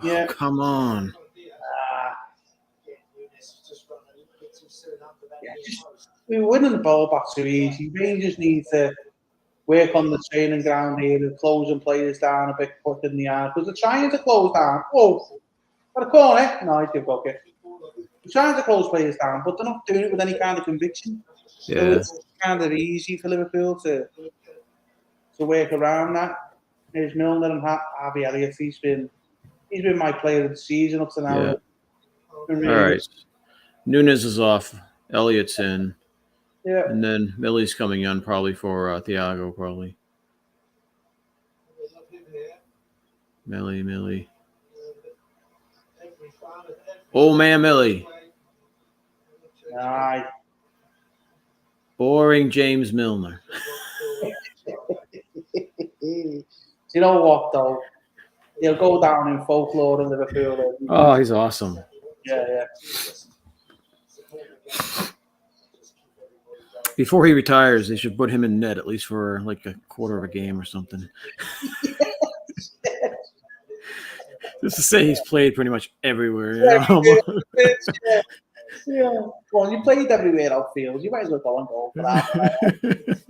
Oh, come on. We were winning the ball back too easy. Rangers need to work on the training ground here, the closing players down a bit quicker than the yard, because they're trying to close down. Oh, got a corner. No, he's good bucket. They're trying to close players down, but they're not doing it with any kind of conviction. Yeah. So it's kind of easy for Liverpool to work around that. There's Milner and Harvey Elliott. He's been my player of the season up to now. Yeah. Really All right. Nunes is off. Elliott's in. Yeah. And then Millie's coming on probably for Thiago, probably. Millie. Oh, man, Millie. Aye. Boring James Milner. You know what, though? He'll go down in folklore in Liverpool. Oh, he's awesome. Yeah. Before he retires, they should put him in net at least for like a quarter of a game or something. Just to say he's played pretty much everywhere. Yeah. Well, you played everywhere outfield. You might as well go and go for that.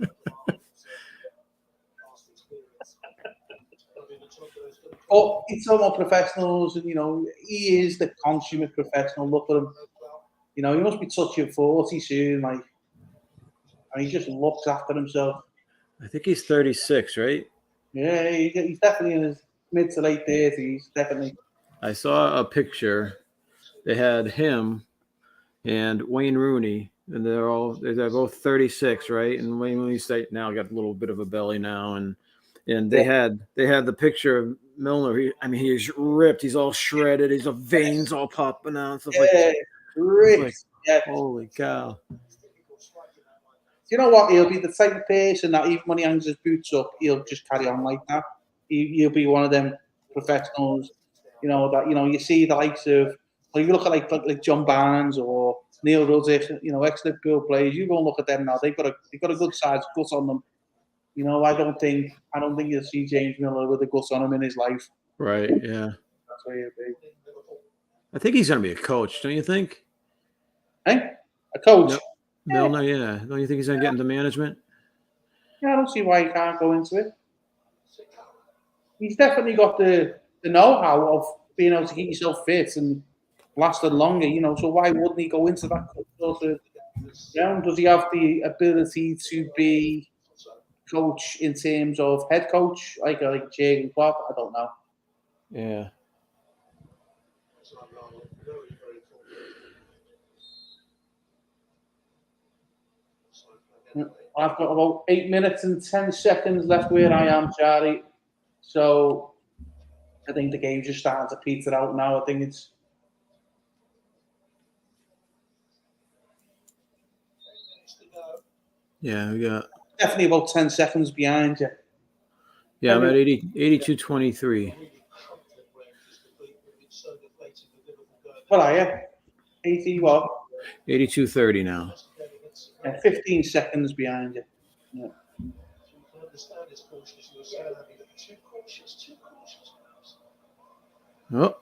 Oh, it's all more professionals, and he is the consummate professional. Look at him. He must be touching 40 soon. Like, and he just looks after himself. I think he's 36, right? Yeah, he's definitely in his mid to late 30s. Definitely. I saw a picture. They had him and Wayne Rooney, and they're both 36, right? And Wayne Rooney's now got a little bit of a belly now, and they had the picture of Milner. He's ripped. He's all shredded. His veins all popping out. Stuff like that. Ripped. Like, yeah. Holy cow. You know what? He'll be the type of person that even when he hangs his boots up, he'll just carry on like that. He'll be one of them professionals, you see the likes of, you look at like John Barnes or Neil Ruddick, ex-Liverpool players. You go and look at them now. They've got a good size gut on them. I don't think you'll see James Milner with a gut on him in his life. Right. Yeah. That's where he'll be. I think he's going to be a coach, don't you think? Hey, a coach. Yep. Milner, yeah. Don't you think he's going to get into management? Yeah, I don't see why he can't go into it. He's definitely got the know-how of being able to keep yourself fit and lasting longer, so why wouldn't he go into that sort of realm? Does he have the ability to be coach in terms of head coach, like Jurgen Klopp? I don't know. Yeah. I've got about 8 minutes and 10 seconds left where I am, Charlie. So I think the game's just starting to peter out now. I think it's Yeah, we got definitely about 10 seconds behind you. Yeah, I'm at 82-23. What are you? 80 what? 82-30 now. Yeah, 15 seconds behind you. Yeah. Oh.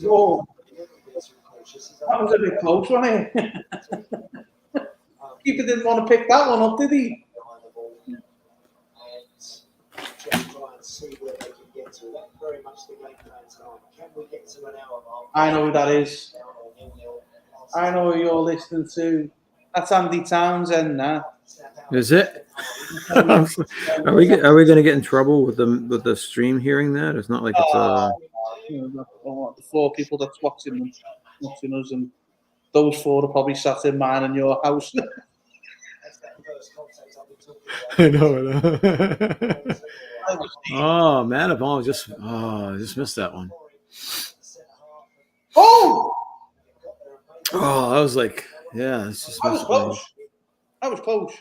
Oh, that was a bit close, wasn't it? Keeper didn't want to pick that one up, did he? see where they can get to. That's very much the game plan tonight. Can we get to an hour mark? I know who that is. Down or 0-0. I know who you're listening to. That's Andy Townsend now. Is it? Are we going to get in trouble with the stream hearing that? It's not like it's the 4 people that's watching us, and those 4 are probably sat in mine and your house. That's that first contact I've been talking about. I know. Oh, man, I just missed that one. Oh, I was like, yeah, it's just that was close. That was close.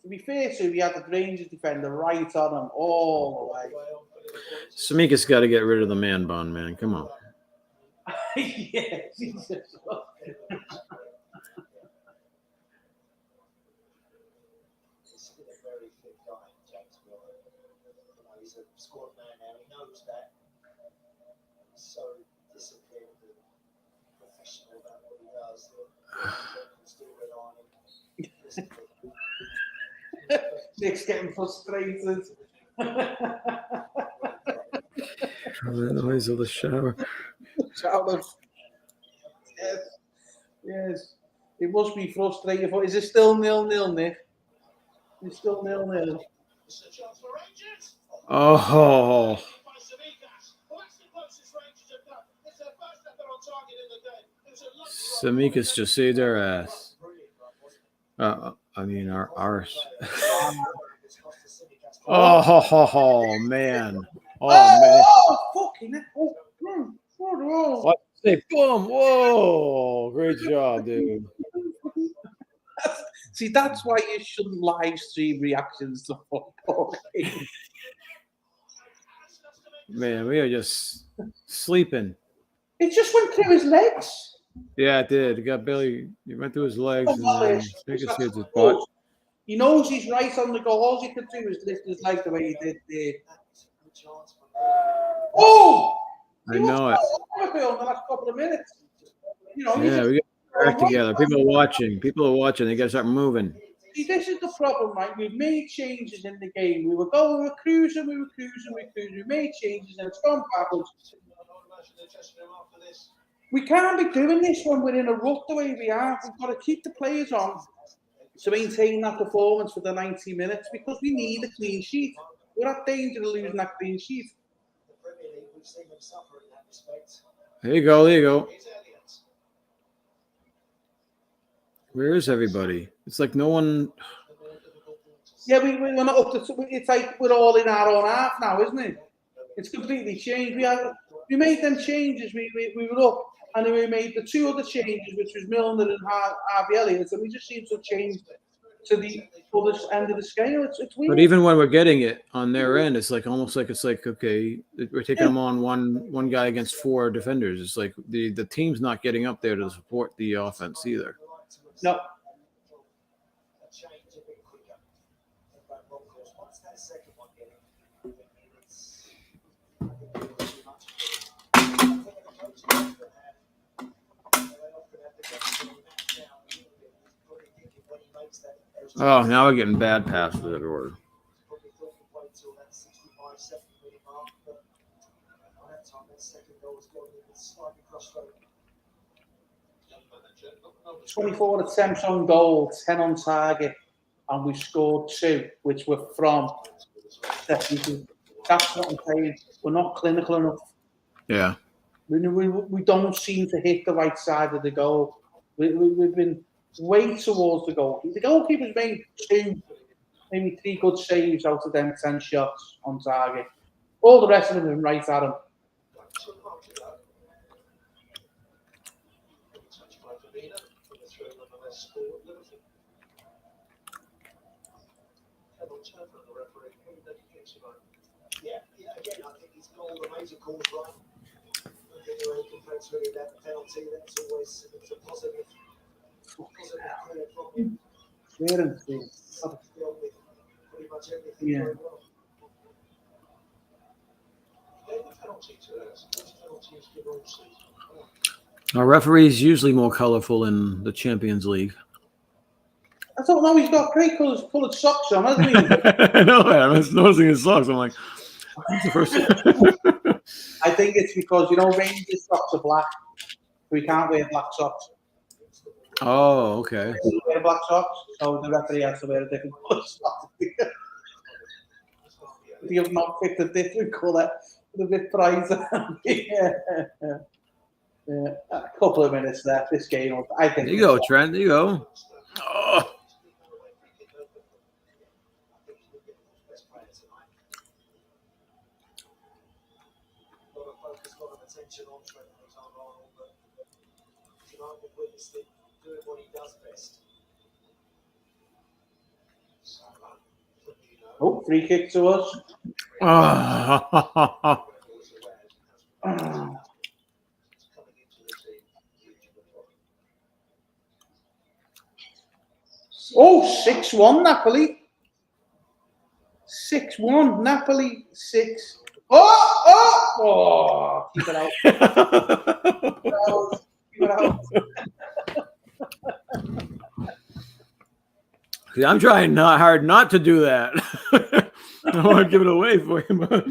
To be fair to, he had the Rangers defender right on him all the way. Samika's got to get rid of the man bun, man. Come on. Yeah, Jesus. He's a squad man now. He knows that. He's so disciplined and professional about what he does. Can still rely on him. Nick's getting frustrated. The noise of the shower. Yes. It must be frustrating. Is it still 0-0, Nick? It's still 0-0. Oh. Samika's just saved our ass. I mean, our arse. Oh, man. Oh, fucking hell. What? Say, boom. Whoa. Great job, dude. See, that's why you shouldn't live stream reactions to football. Man, we are just sleeping. It just went through his legs. Yeah, it did. It went through his legs and then his butt. He knows he's right on the goal. All he could do is lift his leg the way he did there. Oh! I know it. In the last couple of minutes. You know, yeah, we got to work together. People are watching. They got to start moving. See, this is the problem, right? We've made changes in the game. We were cruising. We made changes and it's gone backwards. We can't be doing this when we're in a rut the way we are. We've got to keep the players on to maintain that performance for the 90 minutes because we need a clean sheet. We're at danger of losing that clean sheet. There you go. Where is everybody? It's like no one. Yeah, we're not up to. It's like we're all in our own half now, isn't it? It's completely changed. We made them changes. We were up, and then we made the 2 other changes, which was Milner and Harvey Elliott, and we just seem to have changed to the other end of the scale. It's weird. But even when we're getting it on their end, it's like almost like okay, we're taking them on one guy against 4 defenders. It's like the team's not getting up there to support the offense either. No. Oh, now we're getting bad passes everywhere. "24 attempts on goal, 10 on target, and we scored 2, which were from technically." That's what I'm saying. We're not clinical enough. Yeah. We don't seem to hit the right side of the goal. We've been way towards the goal. The goalkeeper's made 2, maybe 3 good saves out of them 10 shots on target. All the rest of them have been right at him. Yeah, again, I think he's got all the major calls right. I think when he compares really that penalty, that's always a positive call from him. Dealt with pretty much everything very well. Our referee is usually more colorful in the Champions League. I don't know. He's got great coloured socks on, hasn't he? I know that. I was noticing his socks. I'm like, that's the first. I think it's because Rangers socks are black. We can't wear black socks. Oh, okay. We wear black socks, so the referee has to wear a different colour socks. If you have not picked a different colour, a bit brighter. Yeah. A couple of minutes left. This game, I think. There you go, Trent. There you go. Oh. Doing what he does best. Oh, free kick to us. Oh, 6-1 Napoli. 6-1 Napoli. 6. Oh! Keep it out. Keep it out. See, I'm trying hard not to do that. I don't want to give it away for you, but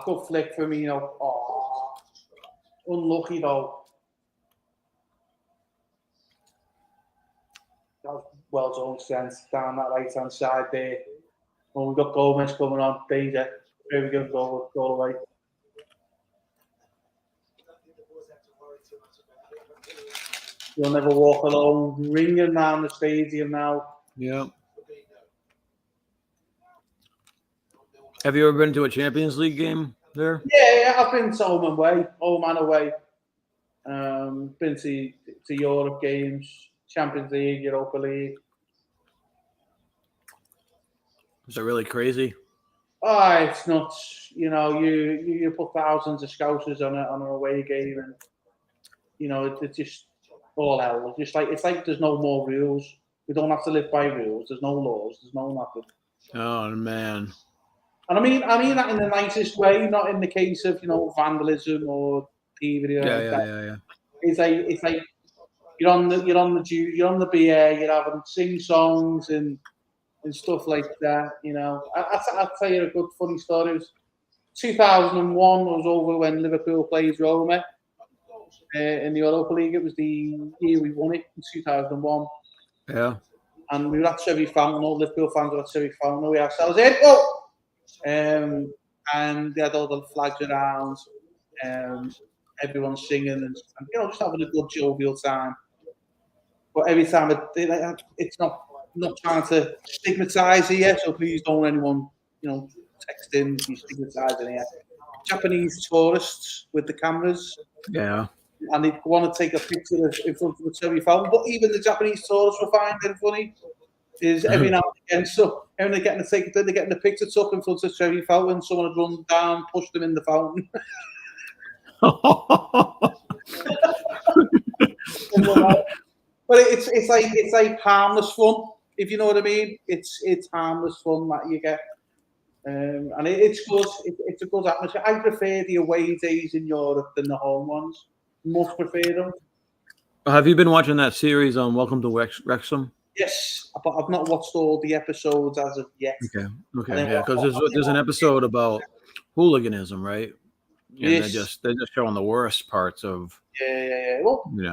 Good flick for me, Oh, unlucky though. That was well done, sense down that right hand side there. Oh, we've got Gomez coming on. Danger. Very good goal away. You'll never walk alone. Ringing around the stadium now. yeah. Have you ever been to a Champions League game there? Yeah, I've been to home and away. Been to Europe games, Champions League, Europa League. Is it really crazy? Oh, it's nuts. You put thousands of scousers on an away game, and it's just all hell. It's like there's no more rules. We don't have to live by rules. There's no laws. There's no nothing. Oh man. And I mean that in the nicest way, not in the case of vandalism or thievery. Yeah. It's like you're on the beer, you're having sing songs and stuff like that. I'll tell you a good funny story. It was 2001 was over when Liverpool played Roma in the Europa League. It was the year we won it in 2001. Yeah. And we were at Cherry Fountain. All Liverpool fans were at Cherry Fountain. We ourselves in. Oh! And they had all the flags around. Everyone's singing and just having a good jovial time. But every time it's not trying to stigmatise here, so please don't anyone text in be stigmatising here. Japanese tourists with the cameras. Yeah. And they want to take a picture in front of the Cherry Fountain, but even the Japanese tourists were finding funny. Is every now and again, so when they're getting the picture took in front of Cherry Fountain, someone had run down, pushed them in the fountain. But it's like harmless fun, if you know what I mean. It's harmless fun that you get, and it's good. It's a good atmosphere. I prefer the away days in Europe than the home ones. Much prefer them. Have you been watching that series on Welcome to Wrexham? Yes, but I've not watched all the episodes as of yet. Okay, yeah, because there's an episode about hooliganism, right? And yes. they're just showing the worst parts of. Yeah. Well, we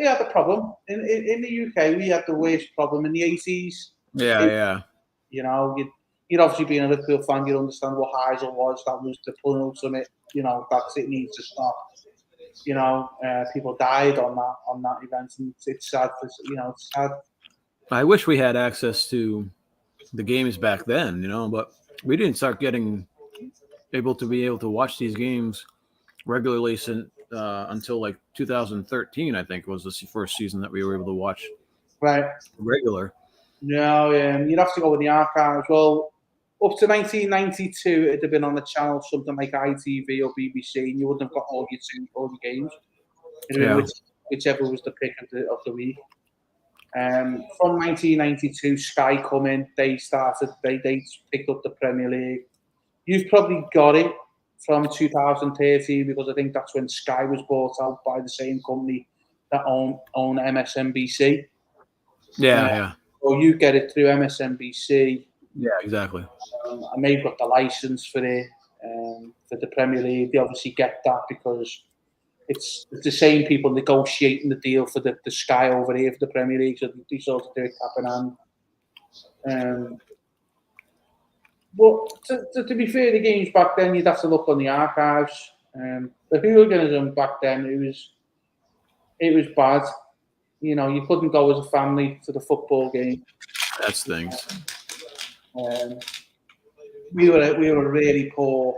had the problem in the UK. We had the worst problem in the 80s. Yeah. You'd obviously be a Liverpool fan. You'd understand what Heysel was. That was the pulling ultimate. That's it needs to stop. People died on that event, and it's sad. It's sad. I wish we had access to the games back then, but we didn't start getting able to watch these games regularly until like 2013, I think was the first season that we were able to watch regular. No, you'd have to go with the archives. Well, up to 1992, it'd have been on the channel something like ITV or BBC, and you wouldn't have got all your games. It'd have been whichever was the pick of the week. From 1992, Sky come in. They picked up the Premier League. You've probably got it from 2013 because I think that's when Sky was bought out by the same company that own MSNBC. Yeah. So you get it through MSNBC. Yeah, exactly. And they've got the license for it for the Premier League. They obviously get that because it's the same people negotiating the deal for the Sky over here for the Premier League. So they sort of do it cap in hand. But to be fair, the games back then, you'd have to look on the archives. The hooliganism back then, it was bad. You know, you couldn't go as a family to the football game. That's things. We were really poor.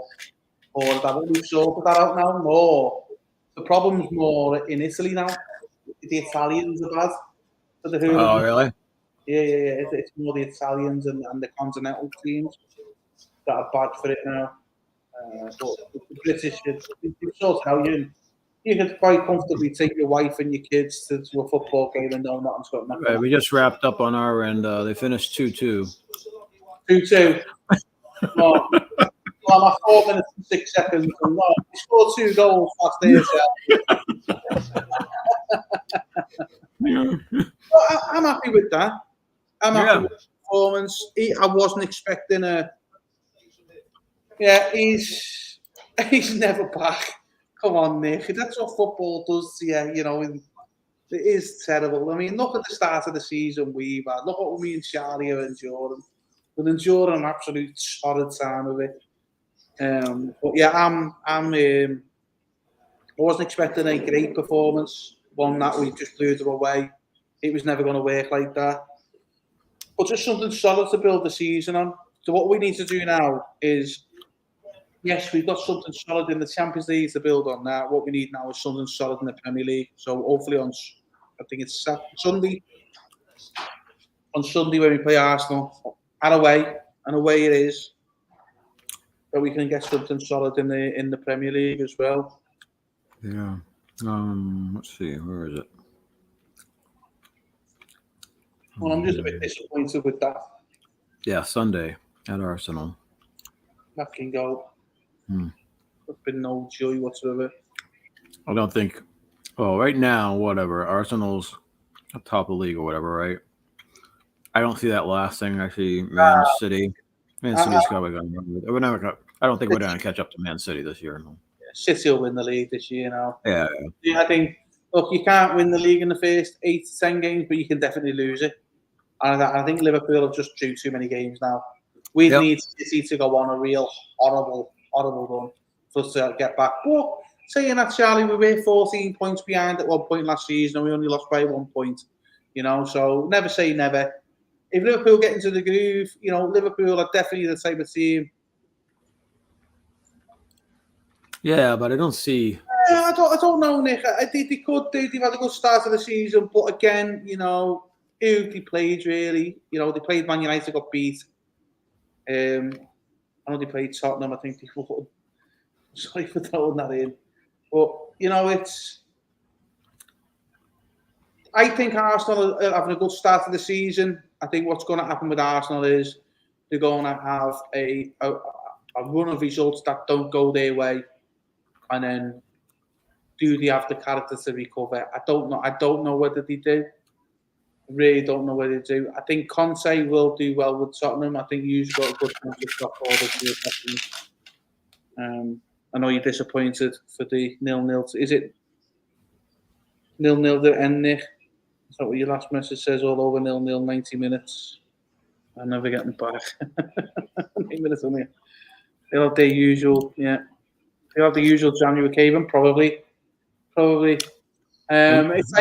We've sorted that out now more. The problem's more in Italy now. The Italians are bad for the hooligans. Oh, really? Yeah. It's more the Italians and the continental teams that are bad for it now. But the British, you've sorted out. You could quite comfortably take your wife and your kids to a football game and know nothing's got nothing. Right, we just wrapped up on our end. They finished 2-2. 2-2. Well, I'm at 4 minutes and 6 seconds. And he scored 2 goals last day. I'm happy with that. I'm happy with the performance. I wasn't expecting a. Yeah, he's never back. Come on, Nick. That's what football does to you. You know, it is terrible. I mean, look at the start of the season we've had. Look what me and Charlie are enduring. We're enduring an absolute solid time of it. But yeah, I wasn't expecting a great performance. One that we just blew them away. It was never going to work like that. But just something solid to build the season on. So what we need to do now is, yes, we've got something solid in the Champions League to build on that. What we need now is something solid in the Premier League. So hopefully I think it's Sunday. On Sunday when we play Arsenal, and away it is. But we can get something solid in the Premier League as well. Yeah. Let's see. Where is it? Well, I'm just a bit disappointed with that. Yeah, Sunday at Arsenal. That can go. There's been no joy whatsoever. I don't think. Well, right now, whatever. Arsenal's top of the league or whatever, right? I don't see that last thing. Actually, Man City's probably going to win. I don't think we're going to catch up to Man City this year. No. City will win the league this year now. Yeah. I think. Look, you can't win the league in the first 8 to 10 games, but you can definitely lose it. And I think Liverpool have just drew too many games now. We need City to go on a real horrible run for us to get back. But saying that, Charlie, we were 14 points behind at one point last season, and we only lost by 1 point. You know, so never say never. If Liverpool get into the groove, you know, Liverpool are definitely the type of team. Yeah, but I don't see. I don't know, Nick. They've had a good start of the season, but again, you know, who they played really? You know, they played Man United, got beat. I know they played Tottenham. I think they won. Sorry for throwing that in, but you know, I think Arsenal are having a good start to the season. I think what's going to happen with Arsenal is they're going to have a run of results that don't go their way, and then do they have the character to recover? I don't know. I don't know whether they do. I really don't know whether they do. I think Conte will do well with Tottenham. I think you've got a good chance of top order. I know you're disappointed for the 0-0. Is it 0-0 to end, Nick? Is that what your last message says? All over 0-0, 90 minutes. I'm never getting back. 90 minutes on there. They'll have their usual, yeah. They'll have the usual January caving, probably. It's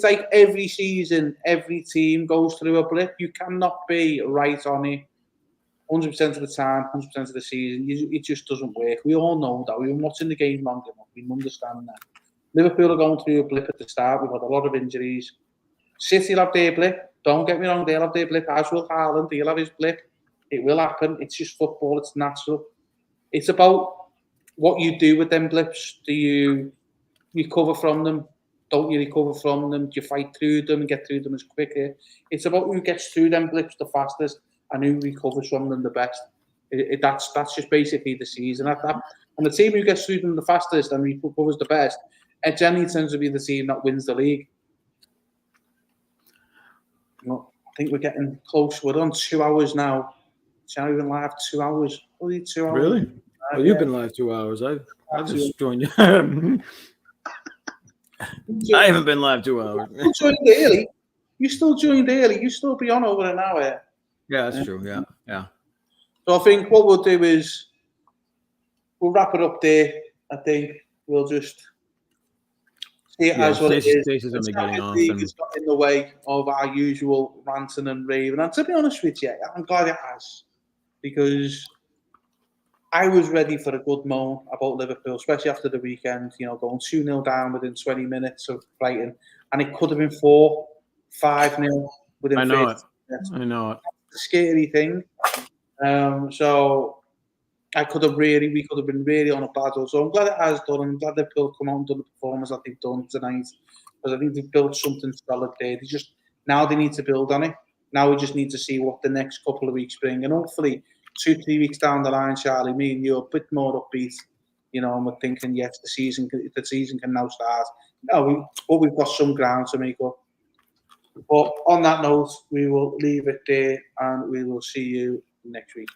like every season, every team goes through a blip. You cannot be right on it 100% of the time, 100% of the season. It just doesn't work. We all know that. We've been watching the game long enough. We understand that. Liverpool are going through a blip at the start. We've had a lot of injuries. City will have their blip. Don't get me wrong, they'll have their blip. As will Haaland, he'll have his blip. It will happen. It's just football. It's natural. It's about what you do with them blips. Do you recover from them? Don't you recover from them? Do you fight through them and get through them as quicker? It's about who gets through them blips the fastest and who recovers from them the best. That's just basically the season. And the team who gets through them the fastest and recovers the best, it generally tends to be the team that wins the league. I think we're getting close. We're on 2 hours now. Shall we been live 2 hours? Only 2 hours. Really? Well, you've been live 2 hours. I've just joined you. I haven't been live 2 hours. You joined early. You still joined early. You still be on over an hour. Yeah, that's true. Yeah. So I think what we'll do is we'll wrap it up there. I think we'll just see it as what it is. Stacey's only getting off. It's got in the way of our usual ranting and raving. And to be honest with you, I'm glad it has, because I was ready for a good moan about Liverpool, especially after the weekend, going 2-0 down within 20 minutes of Brighton. And it could have been 4-5-0 within 30 minutes. I know it. It's a scary thing. So we could have been really on a battle. So I'm glad it has done. I'm glad Liverpool come out and done the performance that they've done tonight, because I think they've built something solid there. Now they need to build on it. Now we just need to see what the next couple of weeks bring. And hopefully 2-3 weeks down the line, Charlie, me and you are a bit more upbeat, and we're thinking, yes, the season can now start. But we've got some ground to make up. But on that note, we will leave it there, and we will see you next week.